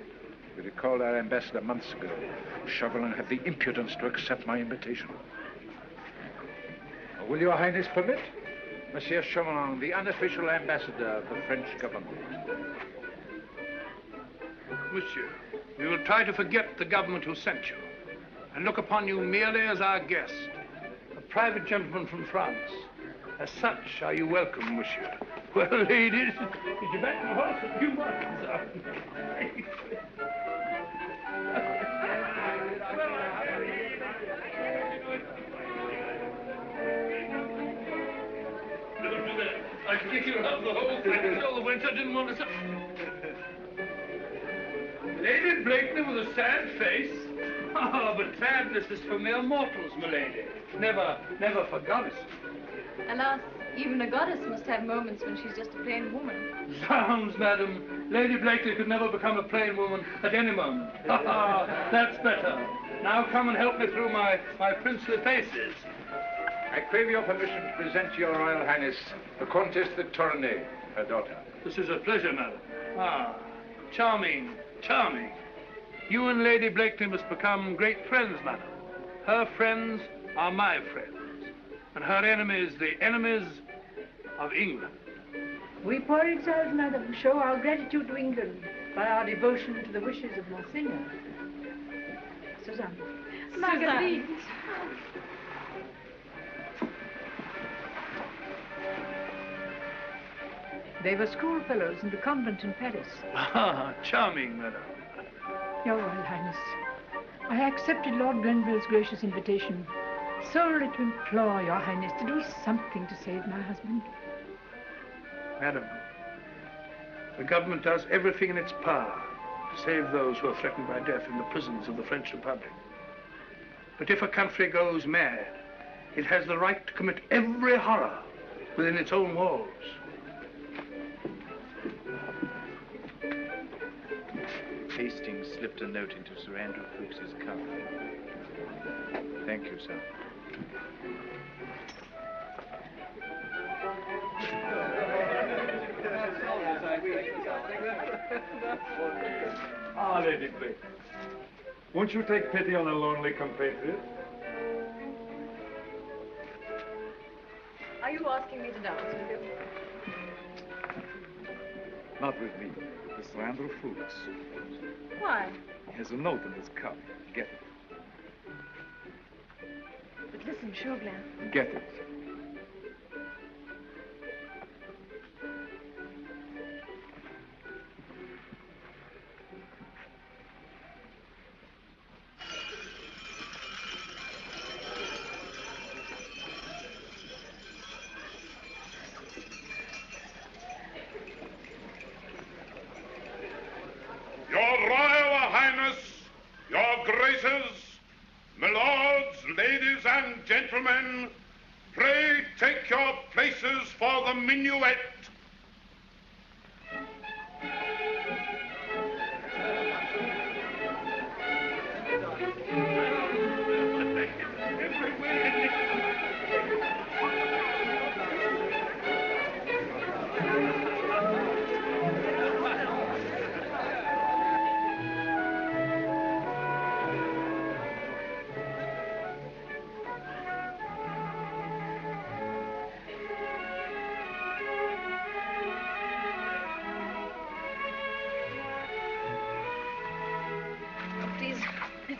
N: We recalled our ambassador months ago. Chauvelin had the impudence to accept my invitation. Will your Highness permit? Monsieur Chauvelin, the unofficial ambassador of the French government.
F: Monsieur, we will try to forget the government who sent you and look upon you merely as our guest, a private gentleman from France. As such, are you welcome, monsieur. Well, ladies, did you back the horse a few months? I think you'll have the whole thing all the winter. Didn't want to... Lady Blakeney with a sad face. Oh, but sadness is for mere mortals, milady. Never for goddesses.
H: Alas, even a goddess must have moments when she's just a plain woman.
F: Zounds, madam. Lady Blakeney could never become a plain woman at any moment. That's better. Now come and help me through my princely paces.
N: I crave your permission to present to your Royal Highness the Comtesse de Tournay, her daughter.
F: This is a pleasure, madam. Ah, charming, charming. You and Lady Blakeney must become great friends, madam. Her friends are my friends, and her enemies the enemies of England.
P: We poor exiles, madam, show our gratitude to England by our devotion to the wishes of Monseigneur. Suzanne.
H: Marguerite.
P: They were schoolfellows in the convent in Paris.
F: Ah, charming, madam.
P: Your Royal Highness, I accepted Lord Grenville's gracious invitation solely to implore Your Highness to do something to save my husband.
F: Madam, the government does everything in its power to save those who are threatened by death in the prisons of the French Republic. But if a country goes mad, it has the right to commit every horror within its own walls.
Q: Hastings slipped a note into Sir Andrew Fuchs's cuff. Thank you, sir.
N: Ah, Lady Blakeney. Won't you take pity on a lonely compatriot?
H: Are you asking me to dance with you?
N: Not with me. With Sir Andrew Fuchs.
H: Why?
N: He has a note in his cuff. Get it.
H: But listen, Chauvelin.
N: Get it.
F: Your Royal Highness, Your Graces, my lords, ladies, and gentlemen, pray take your places for the minuet.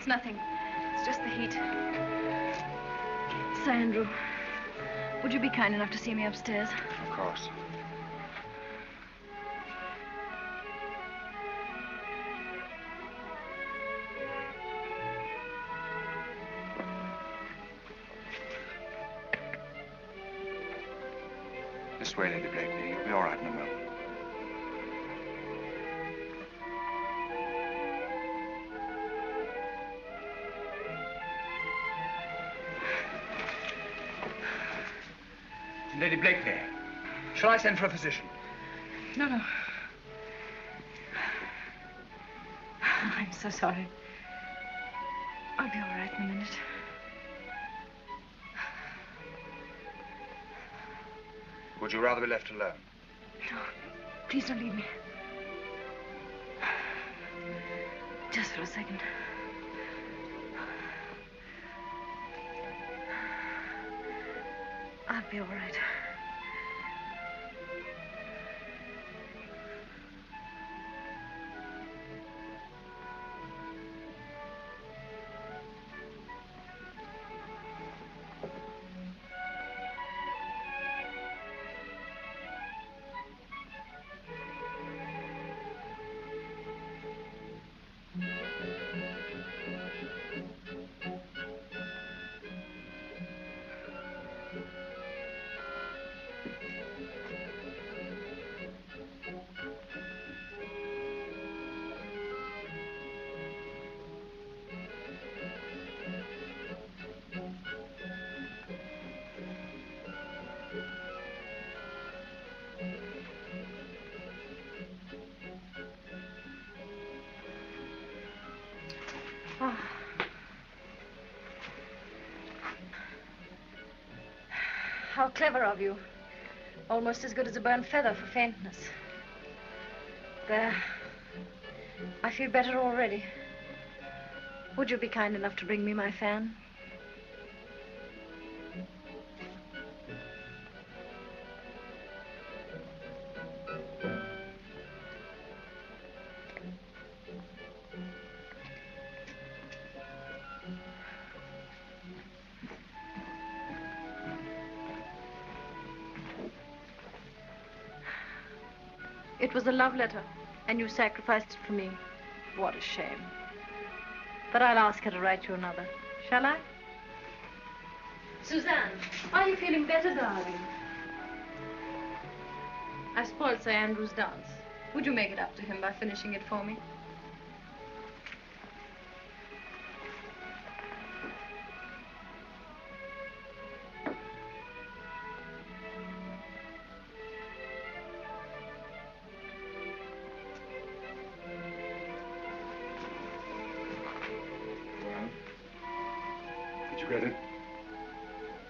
H: nothing. It's just the heat. Sir Andrew, would you be kind enough to see me upstairs?
Q: Of course. This way, Lady Blakeney. You'll be all right in a moment. Lady Blakeney, shall I send for a physician?
P: No, no. I'm so sorry. I'll be all right in a minute.
Q: Would you rather be left alone?
P: No, please don't leave me. Just for a second. I'll be all right.
H: How clever of you. Almost as good as a burnt feather for faintness. There. I feel better already. Would you be kind enough to bring me my fan? It was a love letter, and you sacrificed it for me. What a shame. But I'll ask her to write you another. Shall I? Suzanne, are you feeling better, darling? I spoiled Sir Andrew's dance. Would you make it up to him by finishing it for me?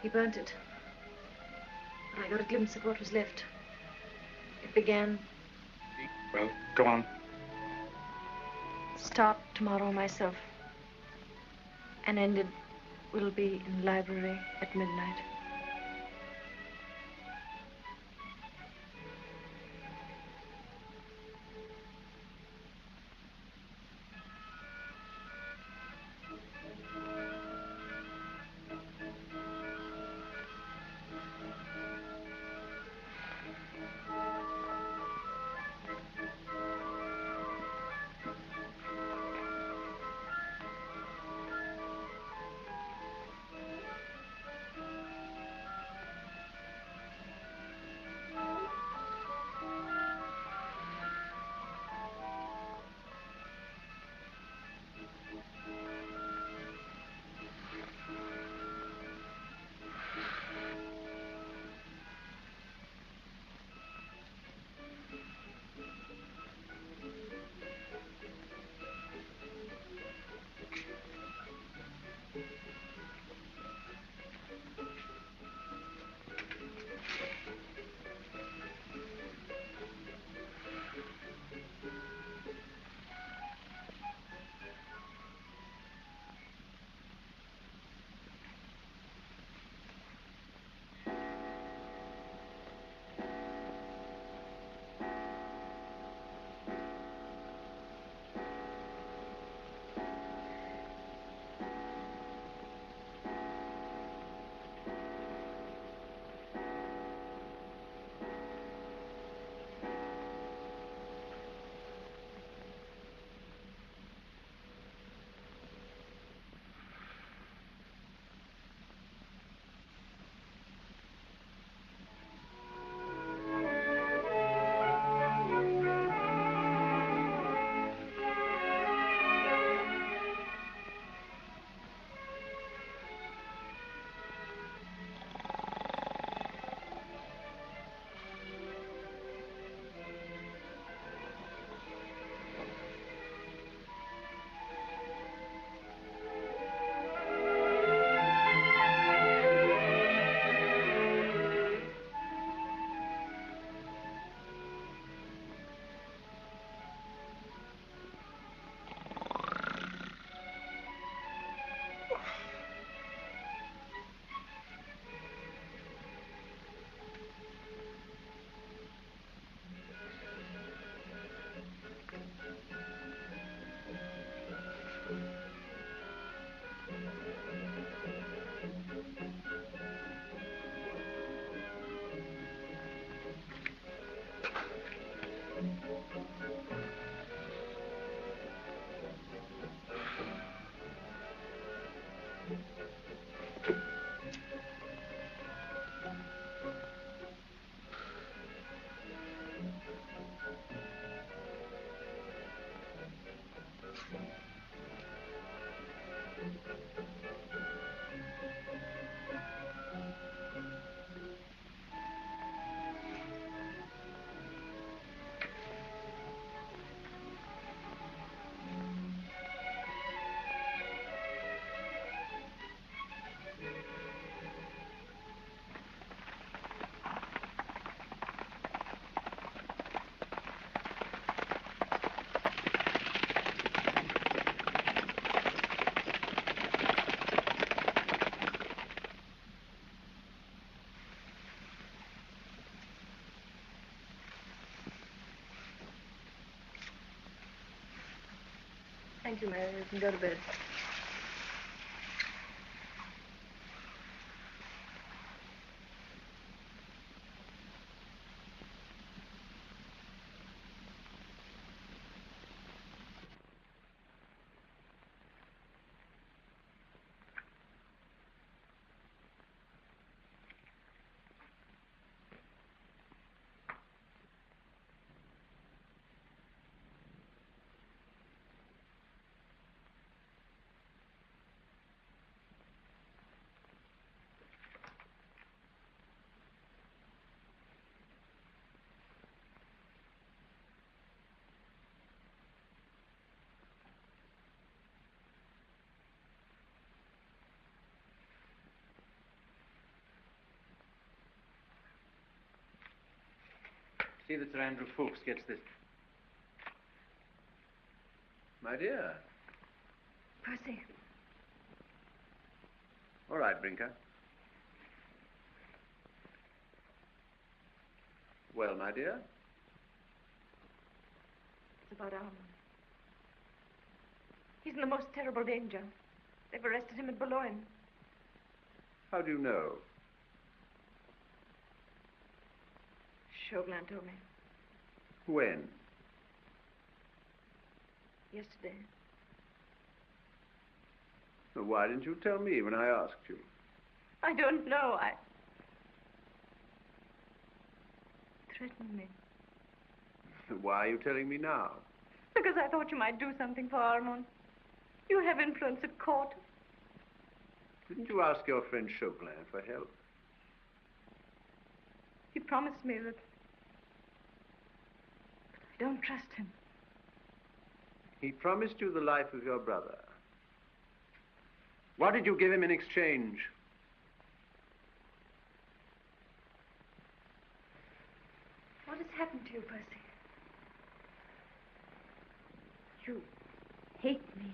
H: He burnt it. But I got a glimpse of what was left. It began...
N: Well, go on.
H: Start tomorrow myself. And ended will be in the library at midnight. Thank you, Mary. You can go to bed.
L: See that Sir Andrew Ffoulkes gets this. My dear.
H: Percy.
L: All right, Brinker. Well, my dear?
H: It's about Armand. He's in the most terrible danger. They've arrested him at Boulogne.
L: How do you know?
H: Chauvelin told me.
L: When?
H: Yesterday.
L: Well, why didn't you tell me when I asked you?
H: I don't know. Threatened me.
L: Why are you telling me now?
H: Because I thought you might do something for Armand. You have influence at court.
L: Didn't you ask your friend Chauvelin for help?
H: He promised me that. But I don't trust him.
L: He promised you the life of your brother. What did you give him in exchange?
H: What has happened to you, Percy? You hate me.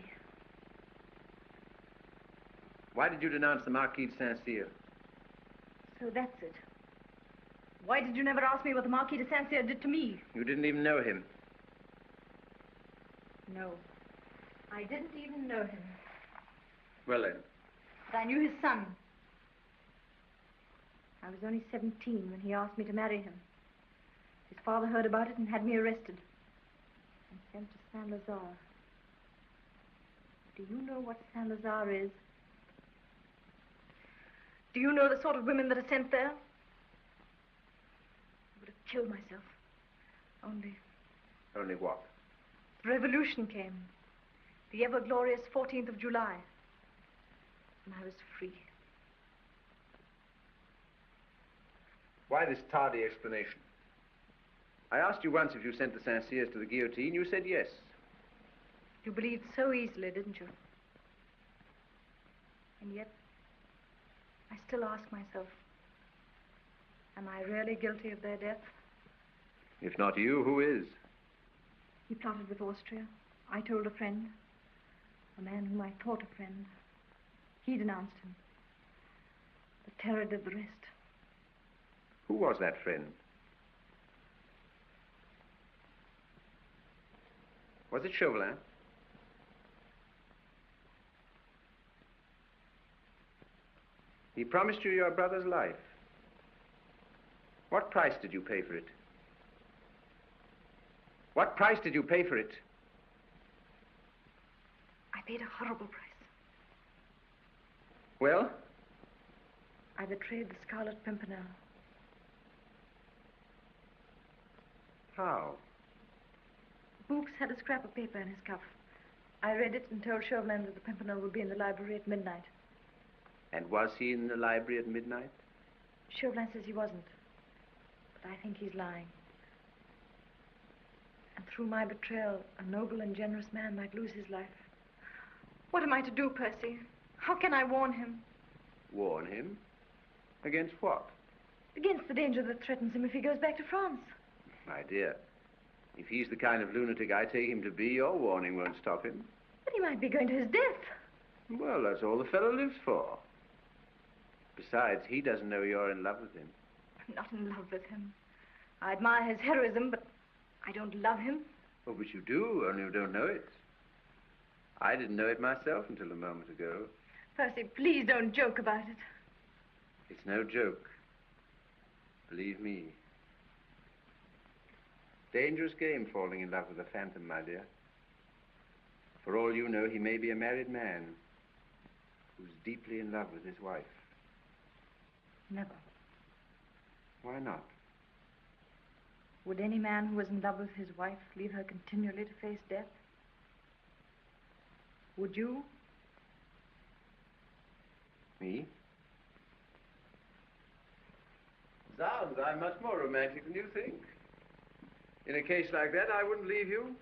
L: Why did you denounce the Marquis de Saint-Cyr?
H: So that's it. Why did you never ask me what the Marquis de Saint-Cyr did to me?
L: You didn't even know him.
H: No. I didn't even know him.
L: Well, then.
H: But I knew his son. I was only 17 when he asked me to marry him. His father heard about it and had me arrested. And sent to Saint-Lazare. Do you know what Saint-Lazare is? Do you know the sort of women that are sent there? I would have killed myself. Only...
L: Only what?
H: The revolution came. The ever-glorious 14th of July. And I was free.
L: Why this tardy explanation? I asked you once if you sent the Saint-Cyrs to the guillotine. You said yes.
H: You believed so easily, didn't you? And yet, I still ask myself, am I really guilty of their death?
L: If not you, who is?
H: He plotted with Austria. I told a friend, a man whom I thought a friend. He denounced him. The terror did the rest.
L: Who was that friend? Was it Chauvelin? He promised you your brother's life. What price did you pay for it? What price did you pay for it?
H: I paid a horrible price.
L: Well?
H: I betrayed the Scarlet Pimpernel.
L: How?
H: Ffoulkes had a scrap of paper in his cuff. I read it and told Chauvelin that the Pimpernel would be in the library at midnight.
L: And was he in the library at midnight?
H: Chauvelin says he wasn't. But I think he's lying. And through my betrayal, a noble and generous man might lose his life. What am I to do, Percy? How can I warn him?
L: Warn him? Against what?
H: Against the danger that threatens him if he goes back to France.
L: My dear, if he's the kind of lunatic I take him to be, your warning won't stop him.
H: But he might be going to his death.
L: Well, that's all the fellow lives for. Besides, he doesn't know you're in love with him.
H: I'm not in love with him. I admire his heroism, but I don't love him.
L: Oh, but you do, only you don't know it. I didn't know it myself until a moment ago.
H: Percy, please don't joke about it.
L: It's no joke. Believe me. Dangerous game falling in love with a phantom, my dear. For all you know, he may be a married man who's deeply in love with his wife.
H: Never.
L: Why not?
H: Would any man who was in love with his wife leave her continually to face death? Would you?
L: Me? Zounds, I'm much more romantic than you think. In a case like that, I wouldn't leave you.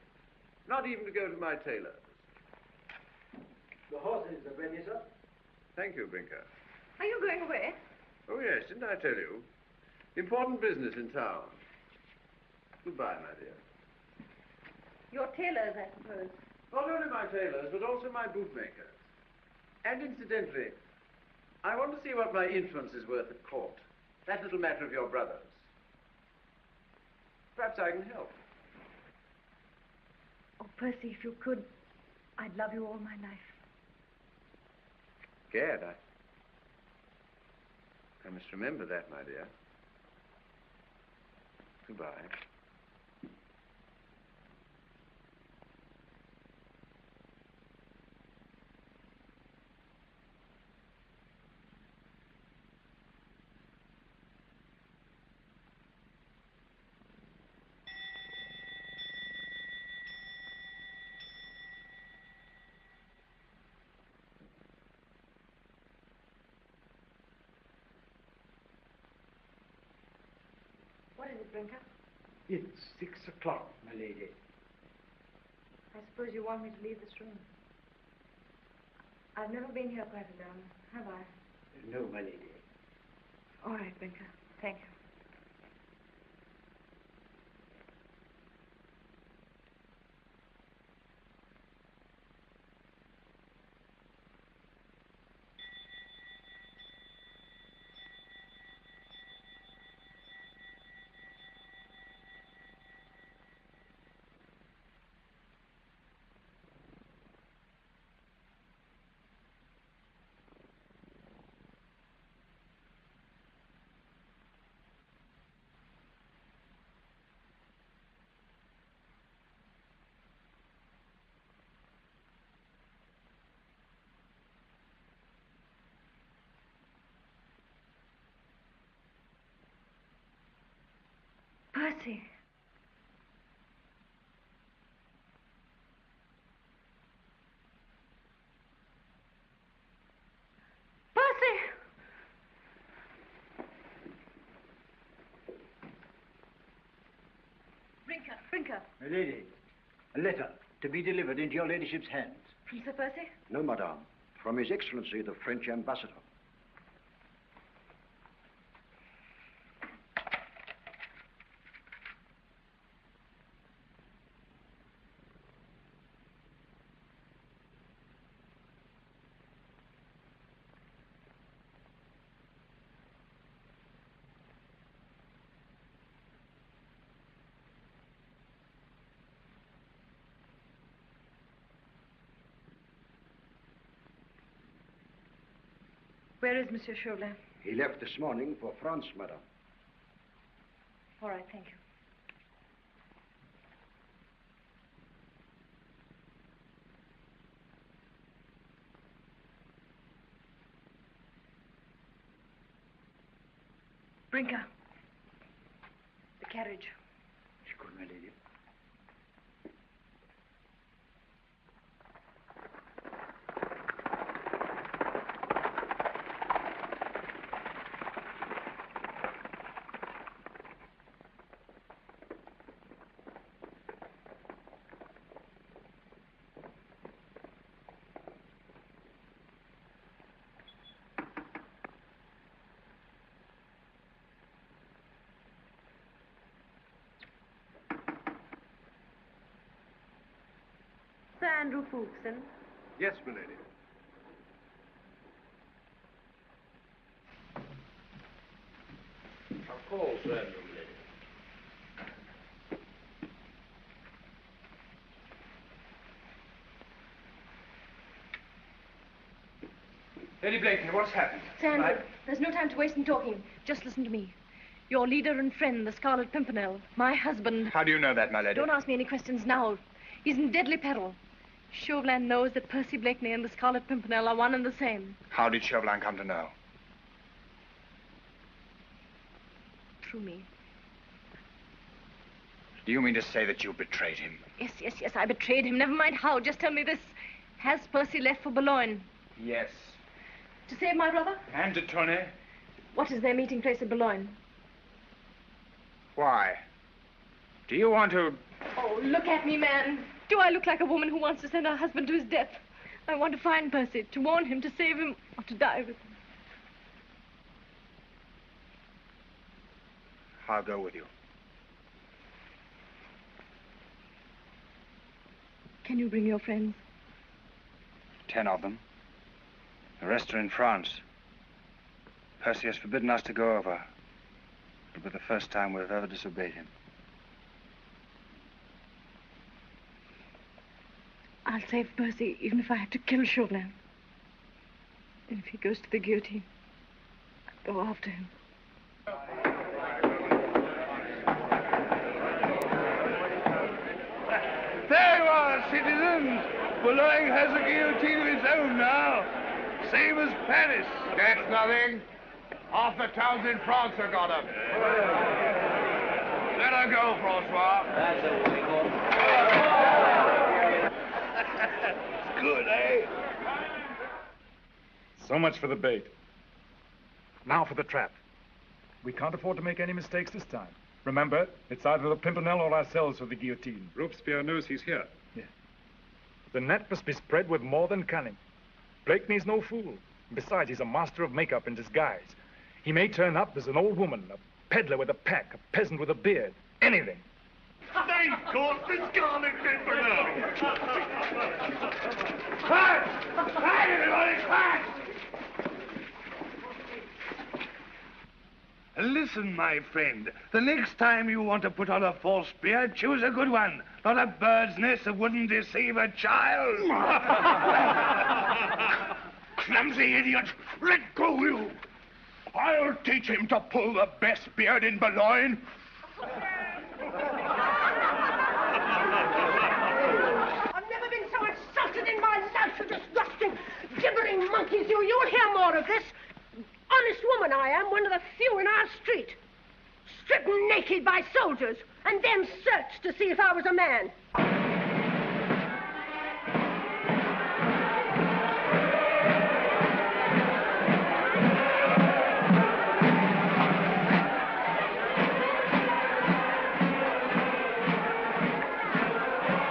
L: Not even to go to my tailor's.
G: The horses are ready, sir.
L: Thank you, Brinker.
H: Are you going away?
L: Oh, yes, didn't I tell you? Important business in town. Goodbye, my dear.
H: Your tailors, I suppose.
L: Not only my tailors, but also my bootmakers. And incidentally, I want to see what my influence is worth at court. That little matter of your brother's. Perhaps I can help.
H: Oh, Percy, if you could, I'd love you all my life.
L: Gad, I must remember that, my dear. Goodbye.
H: What is it, Brinker?
G: It's 6 o'clock, my lady.
H: I suppose you want me to leave this room. I've never been here quite alone, have I?
G: No, my lady.
H: All right, Brinker. Thank you. Percy. Percy! Brinker.
G: My lady, a letter to be delivered into your ladyship's hands.
H: From Sir Percy?
I: No, madame. From His Excellency, the French ambassador.
H: Where is Monsieur Chauvelin?
I: He left this morning for France, madame.
H: All right, thank you. Brinker. The carriage.
G: Good, my lady.
H: Sir Andrew Fulkson.
A: Yes, my lady.
L: Of course, Sir Andrew, my lady.
Q: Lady Blakeney, what's happened?
H: Sandra, there's no time to waste in talking. Just listen to me. Your leader and friend, the Scarlet Pimpernel, my husband...
Q: How do you know that, my lady?
H: Don't ask me any questions now. He's in deadly peril. Chauvelin knows that Percy Blakeney and the Scarlet Pimpernel are one and the same.
Q: How did Chauvelin come to know?
H: Through me.
Q: Do you mean to say that you betrayed him?
H: Yes, I betrayed him. Never mind how. Just tell me this. Has Percy left for Boulogne?
Q: Yes.
H: To save my brother?
Q: And de Tournay?
H: What is their meeting place at Boulogne?
Q: Why? Do you want to...
H: Oh, look at me, man. Do I look like a woman who wants to send her husband to his death? I want to find Percy, to warn him, to save him, or to die with him.
Q: I'll go with you.
H: Can you bring your friends?
Q: 10 of them. The rest are in France. Percy has forbidden us to go over. It'll be the first time we've ever disobeyed him.
H: I'll save Percy, even if I have to kill Chauvelin. And if he goes to the guillotine, I'll go after him.
A: There you are, citizens. Boulogne has a guillotine of its own now. Same as Paris.
F: That's nothing. Half the towns in France have got them. Let her go, Francois.
A: That's a wiggle. Good, eh?
N: So much for the bait. Now for the trap. We can't afford to make any mistakes this time. Remember, it's either the Pimpernel or ourselves for the guillotine. Robespierre knows he's here. Yeah. The net must be spread with more than cunning. Blakeney's no fool. Besides, he's a master of makeup in disguise. He may turn up as an old woman, a peddler with a pack, a peasant with a beard, anything.
A: They've caught the Scarlet Pimpernel. Quiet! Quiet, everybody, quiet! Listen, my friend. The next time you want to put on a false beard, choose a good one. Not a bird's nest that wouldn't deceive a child.
F: Clumsy idiot! Let go, you! I'll teach him to pull the best beard in Boulogne.
J: I've never been so insulted in my life, you disgusting, gibbering monkeys. You'll hear more of this. Honest woman I am, one of the few in our street. Stripped naked by soldiers, and then searched to see if I was a man.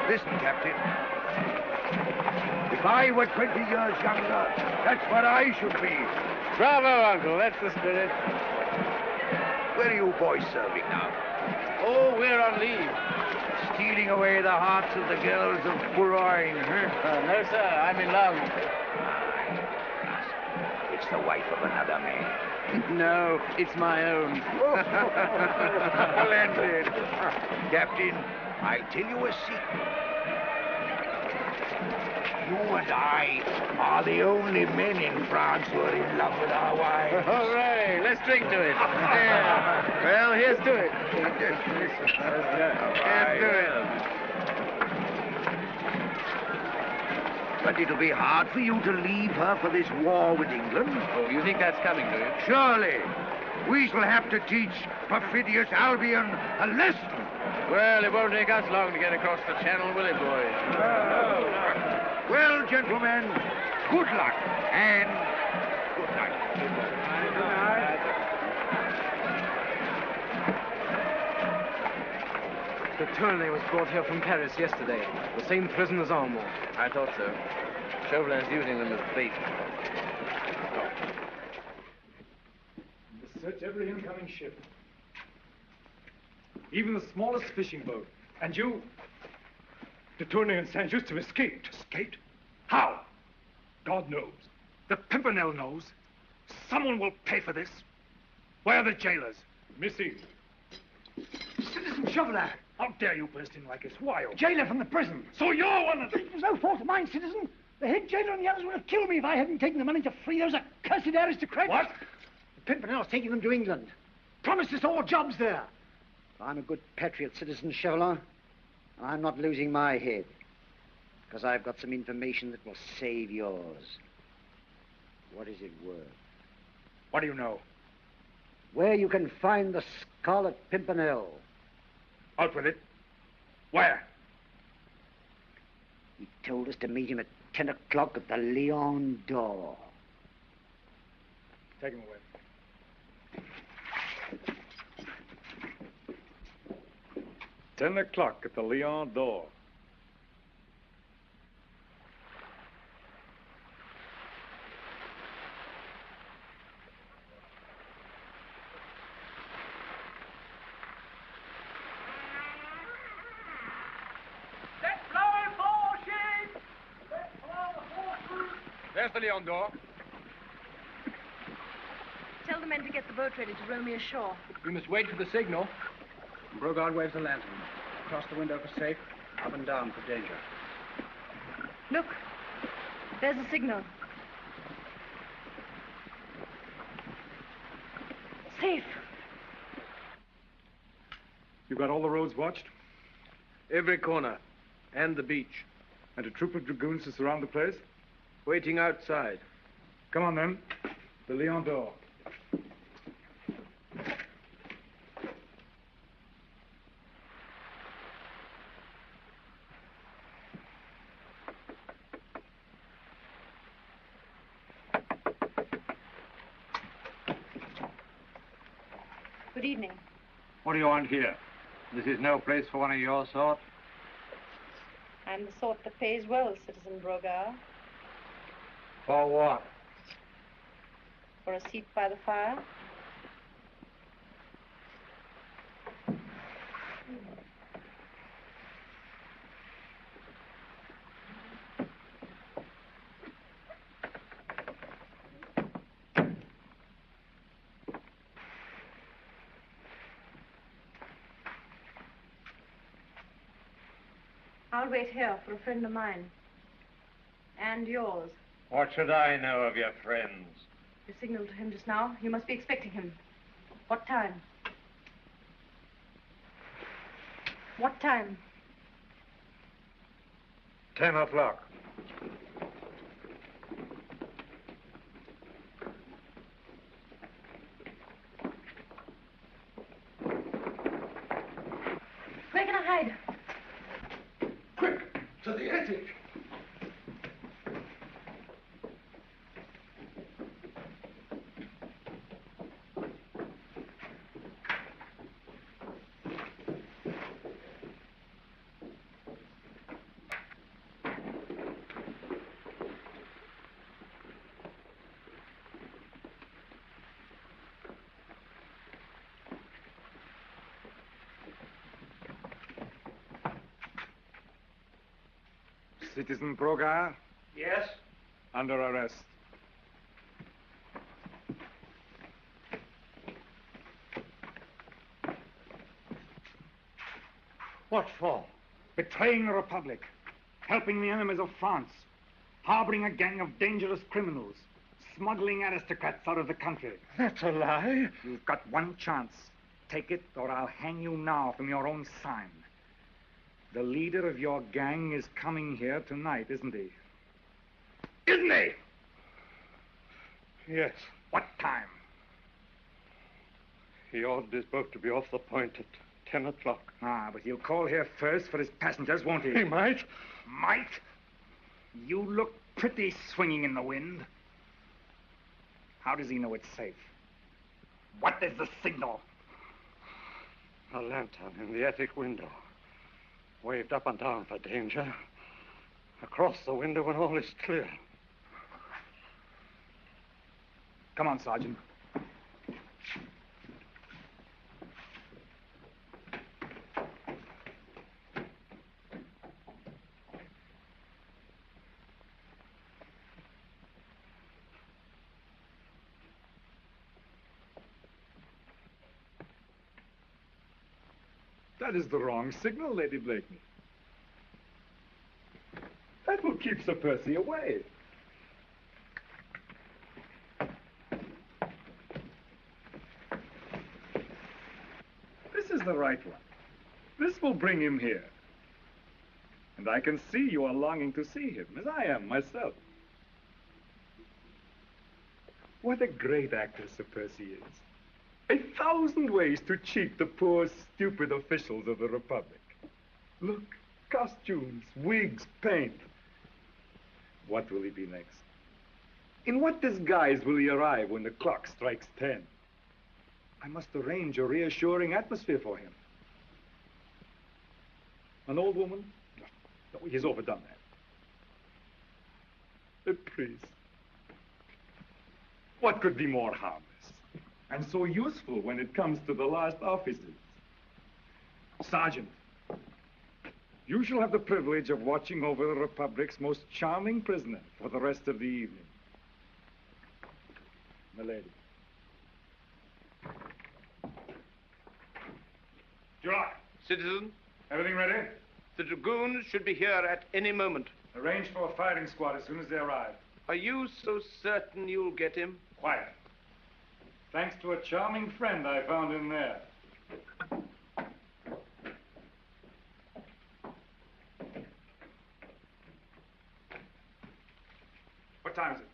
A: Listen, Captain. If I were 20 years younger, that's what I should be.
C: Bravo, Uncle. That's the spirit.
A: Where are you boys serving now?
C: Oh, we're on leave.
A: Stealing away the hearts of the girls of Boulogne, huh?
C: No, sir. I'm in love.
A: It's the wife of another man.
C: No, it's my own.
A: Splendid. Captain, I'll tell you a secret. You and I are the only men in France who are in love with our wives.
C: All right, let's drink to it. Yeah. Well, here's to it. Here's to it.
A: But it'll be hard for you to leave her for this war with England.
L: Oh, you think that's coming, do you?
A: Surely. We shall have to teach perfidious Albion a lesson.
C: Well, it won't take us long to get across the channel, will it, boys?
A: Well, gentlemen, good luck and good night.
U: The Tournay was brought here from Paris yesterday. The same prison as Armand.
M: I thought so. Chauvelin's using them as bait.
N: Search every incoming ship. Even the smallest fishing boat. And you... De Tournay and Saint-Just have escaped. Escaped? How? God knows. The Pimpernel knows. Someone will pay for this. Where are the jailers? Missing.
R: Citizen Chauvelin!
N: How dare you burst in like this? Why?
R: Jailer from the prison.
N: So you're one of them.
R: It was no fault of mine, citizen.
D: The head jailer and the others would have killed me if I hadn't taken the money to free those accursed aristocrats.
U: What? The Pimpernel's taking them to England. Promised us all jobs there.
I: I'm a good patriot, Citizen Chauvelin, and I'm not losing my head, because I've got some information that will save yours. What is it worth?
N: What do you know?
I: Where you can find the Scarlet Pimpernel.
N: Out with it. Where?
I: He told us to meet him at 10 o'clock at the Lion door.
N: Take him away. 10 o'clock at the Lion door.
K: There's the Lion door.
H: Tell the men to get the boat ready to row me ashore.
U: We must wait for the signal. Brogard waves a lantern. Across the window for safe, up and down for danger.
H: Look, there's a signal. Safe.
N: You got all the roads watched?
U: Every corner. And the beach.
N: And a troop of dragoons to surround the place?
U: Waiting outside.
N: Come on, then. The Lion door.
H: Good evening.
Q: What do you want here? This is no place for one of your sort.
H: I'm the sort that pays well, Citizen Brogard.
Q: For what?
H: For a seat by the fire. I'll wait here for a friend of mine. And yours.
Q: What should I know of your friends?
H: You signaled to him just now. You must be expecting him. What time? What time?
Q: 10 o'clock.
H: Where can I hide?
D: To the attic.
N: Citizen Brogard?
S: Yes?
N: Under arrest.
Q: What for?
N: Betraying the Republic, helping the enemies of France, harboring a gang of dangerous criminals, smuggling aristocrats out of the country.
Q: That's a lie.
N: You've got one chance. Take it, or I'll hang you now from your own sign. The leader of your gang is coming here tonight, isn't he? Isn't he?
Q: Yes.
N: What time?
Q: He ordered his boat to be off the point at 10 o'clock.
N: Ah, but he'll call here first for his passengers, won't he?
Q: He might.
N: Might? You look pretty swinging in the wind. How does he know it's safe? What is the signal?
Q: A lantern in the attic window. Waved up and down for danger. Across the window when all is clear.
N: Come on, Sergeant. That is the wrong signal, Lady Blakeney. That will keep Sir Percy away. This is the right one. This will bring him here. And I can see you are longing to see him, as I am myself. What a great actor Sir Percy is. 1,000 ways to cheat the poor, stupid officials of the Republic. Look, costumes, wigs, paint. What will he be next? In what disguise will he arrive when the clock strikes 10? I must arrange a reassuring atmosphere for him. An old woman? No, he's overdone that. A priest. What could be more harmless? And so useful when it comes to the last offices. Sergeant, you shall have the privilege of watching over the Republic's most charming prisoner for the rest of the evening. Milady.
C: July. Citizen.
N: Everything ready?
C: The dragoons should be here at any moment.
N: Arrange for a firing squad as soon as they arrive.
C: Are you so certain you'll get him?
N: Quiet. Thanks to a charming friend I found in there. What time is it?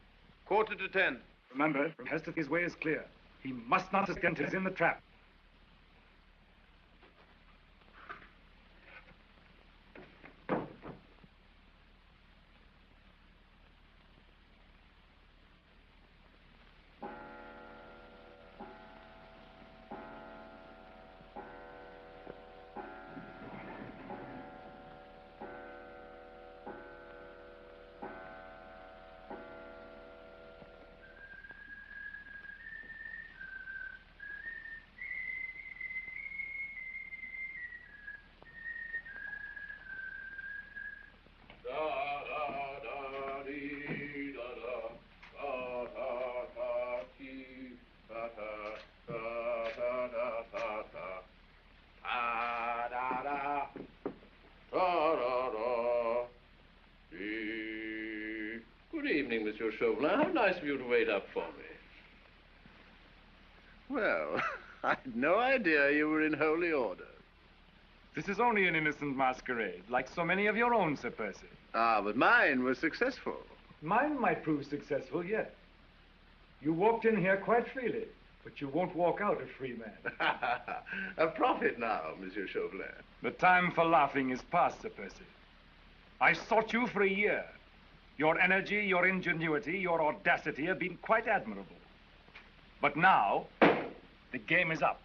C: 9:45.
N: Remember, Hester's way is clear. He must not escape. He's in the trap.
L: Monsieur Chauvelin. How nice of you to wait up for me.
S: Well, I had no idea you were in holy order.
N: This is only an innocent masquerade, like so many of your own, Sir Percy.
S: Ah, but mine was successful.
N: Mine might prove successful yet. You walked in here quite freely, but you won't walk out a free man.
S: A prophet now, Monsieur Chauvelin.
N: The time for laughing is past, Sir Percy. I sought you for a year. Your energy, your ingenuity, your audacity have been quite admirable. But now, the game is up.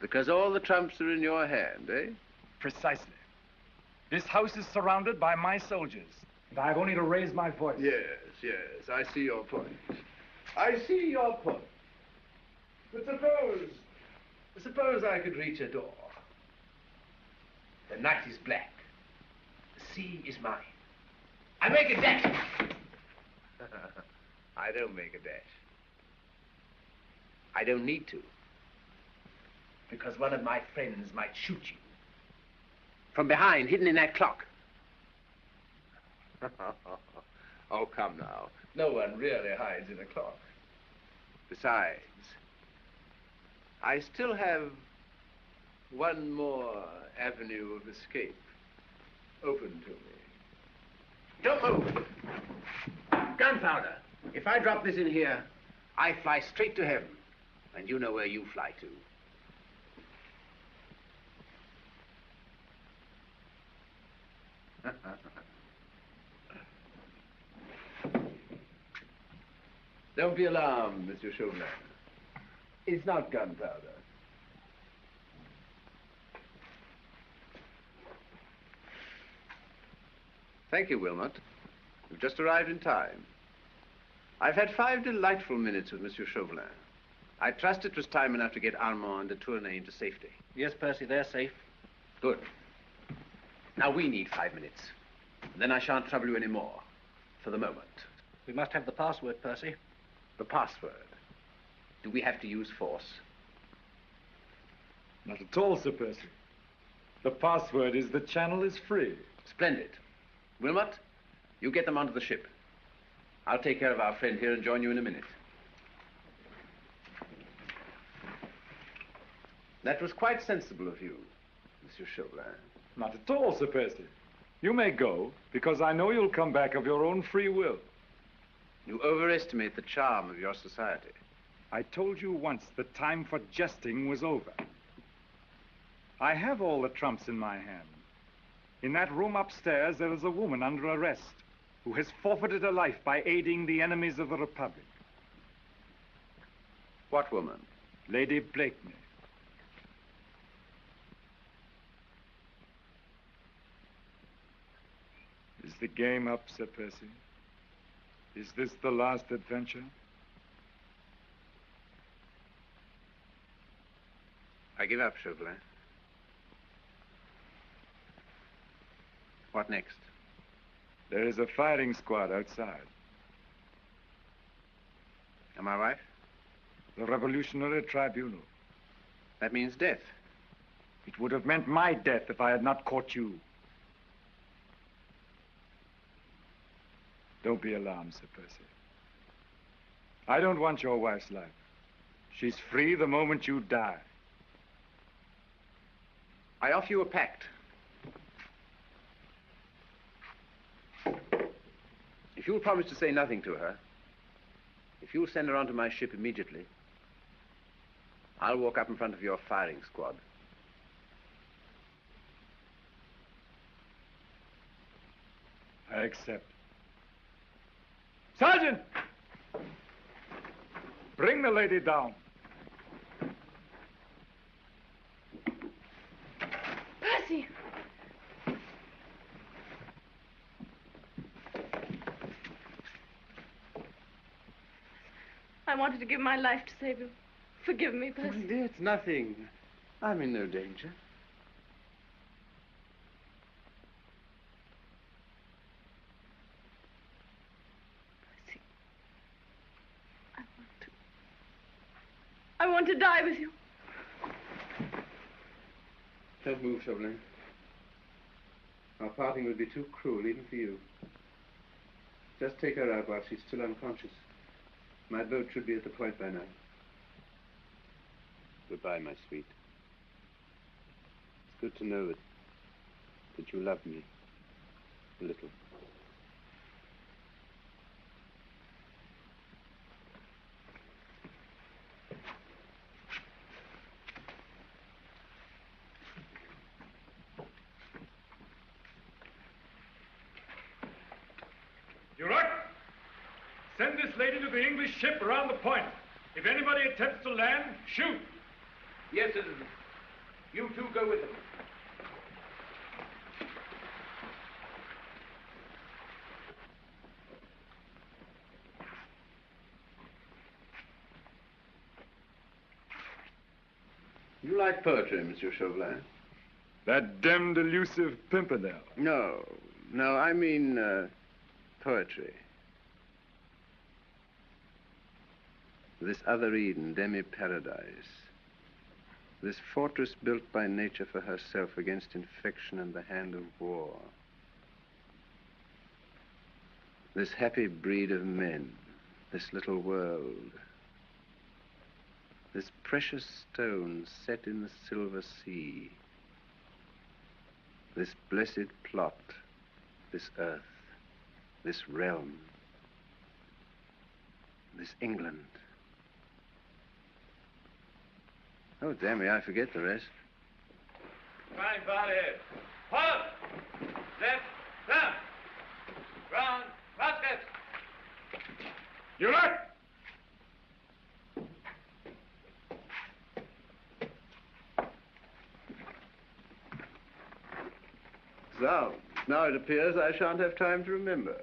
S: Because all the trumps are in your hand, eh?
N: Precisely. This house is surrounded by my soldiers, and I have only to raise my voice.
S: Yes, I see your point. I see your point.
L: But suppose I could reach a door. The night is black. The sea is mine. I make a dash.
S: I don't make a dash. I don't need to.
L: Because one of my friends might shoot you.
S: From behind, hidden in that clock. Oh, come now.
L: No one really hides in a clock.
S: Besides, I still have one more avenue of escape open to me.
L: Don't move. Gunpowder.
S: If I drop this in here, I fly straight to heaven. And you know where you fly to.
L: Don't be alarmed, Monsieur Chauvelin. It's not gunpowder.
S: Thank you, Wilmot. You've just arrived in time. I've had 5 delightful minutes with Monsieur Chauvelin. I trust it was time enough to get Armand and Tournay into safety.
U: Yes, Percy, they're safe.
S: Good. Now we need 5 minutes. Then I shan't trouble you any more. For the moment.
U: We must have the password, Percy.
S: The password? Do we have to use force?
N: Not at all, Sir Percy. The password is the channel is free.
S: Splendid. Wilmot,
L: You get them onto the ship. I'll take care of our friend here and join you in a minute. That was quite sensible of you, Monsieur Chauvelin.
N: Not at all, Sir Percy. You may go, because I know you'll come back of your own free will.
L: You overestimate the charm of your society.
N: I told you once the time for jesting was over. I have all the trumps in my hand. In that room upstairs, there is a woman under arrest who has forfeited her life by aiding the enemies of the Republic.
L: What woman?
N: Lady Blakeney. Is the game up, Sir Percy? Is this the last adventure?
L: I give up, Chauvelin. What next?
N: There is a firing squad outside.
L: And my wife?
N: The Revolutionary Tribunal.
L: That means death.
N: It would have meant my death if I had not caught you. Don't be alarmed, Sir Percy. I don't want your wife's life. She's free the moment you die.
L: I offer you a pact. If you'll promise to say nothing to her, if you'll send her onto my ship immediately, I'll walk up in front of your firing squad.
N: I accept. Sergeant! Bring the lady down.
H: Percy! I wanted to give my life to save you. Forgive me, Percy.
L: My dear, it's nothing. I'm in no danger.
H: Percy, I want to die with you.
L: Don't move, Chauvelin. Our parting would be too cruel, even for you. Just take her out while she's still unconscious. My boat should be at the point by now. Goodbye, my sweet. It's good to know that you love me a little.
N: You're right. Send this lady to the English ship around the point. If anybody attempts to land, shoot.
L: Yes, citizen. You two go with them. You like poetry, Monsieur Chauvelin?
N: That damned elusive Pimpernel.
L: No, I mean poetry. This other Eden, demi-paradise. This fortress built by nature for herself against infection and the hand of war. This happy breed of men, this little world. This precious stone set in the silver sea. This blessed plot, this earth, this realm, this England. Oh, damn me, I forget the rest.
C: Fine body. Halt! Left, down. Round, basket.
N: You're right.
L: So, now it appears I shan't have time to remember.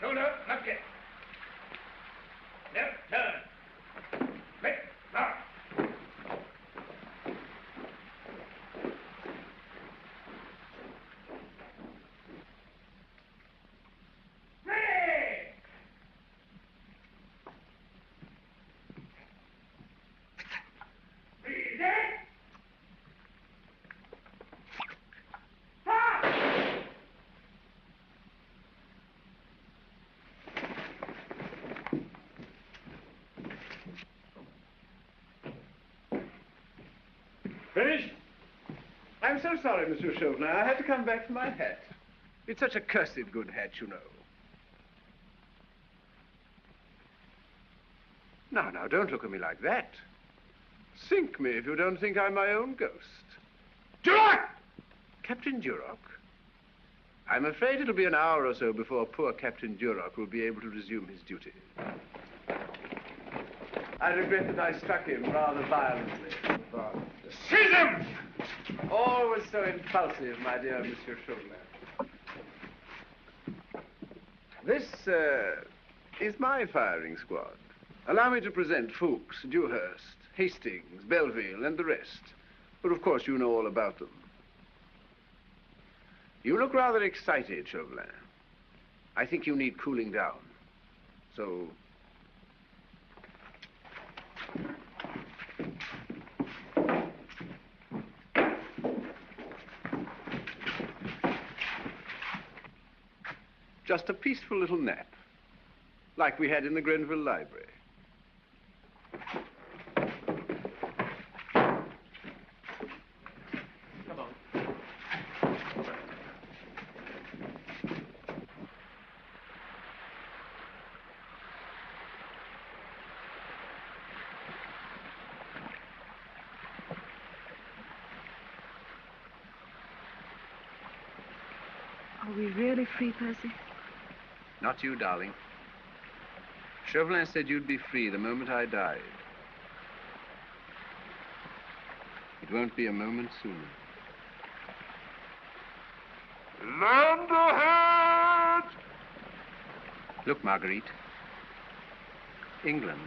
C: Shoulder, left it. Left turn. Left, now.
N: Finished?
C: I'm so sorry, Monsieur Chauvelin. I had to come back for my hat. It's such a cursed good hat, you know. Now, don't look at me like that. Sink me if you don't think I'm my own ghost. Duroc! Captain Duroc? I'm afraid it'll be an hour or so before poor Captain Duroc will be able to resume his duty. I regret that I struck him rather violently. Seize him! Always so impulsive, my dear Monsieur Chauvelin. This is my firing squad. Allow me to present Fuchs, Dewhurst, Hastings, Belleville, and the rest. But of course you know all about them. You look rather excited, Chauvelin. I think you need cooling down. So... just a peaceful little nap, like we had in the Grenville Library. Come on.
O: Are we really free, Percy?
C: Not you, darling. Chauvelin said you'd be free the moment I died. It won't be a moment sooner.
F: Land ahead!
C: Look, Marguerite. England.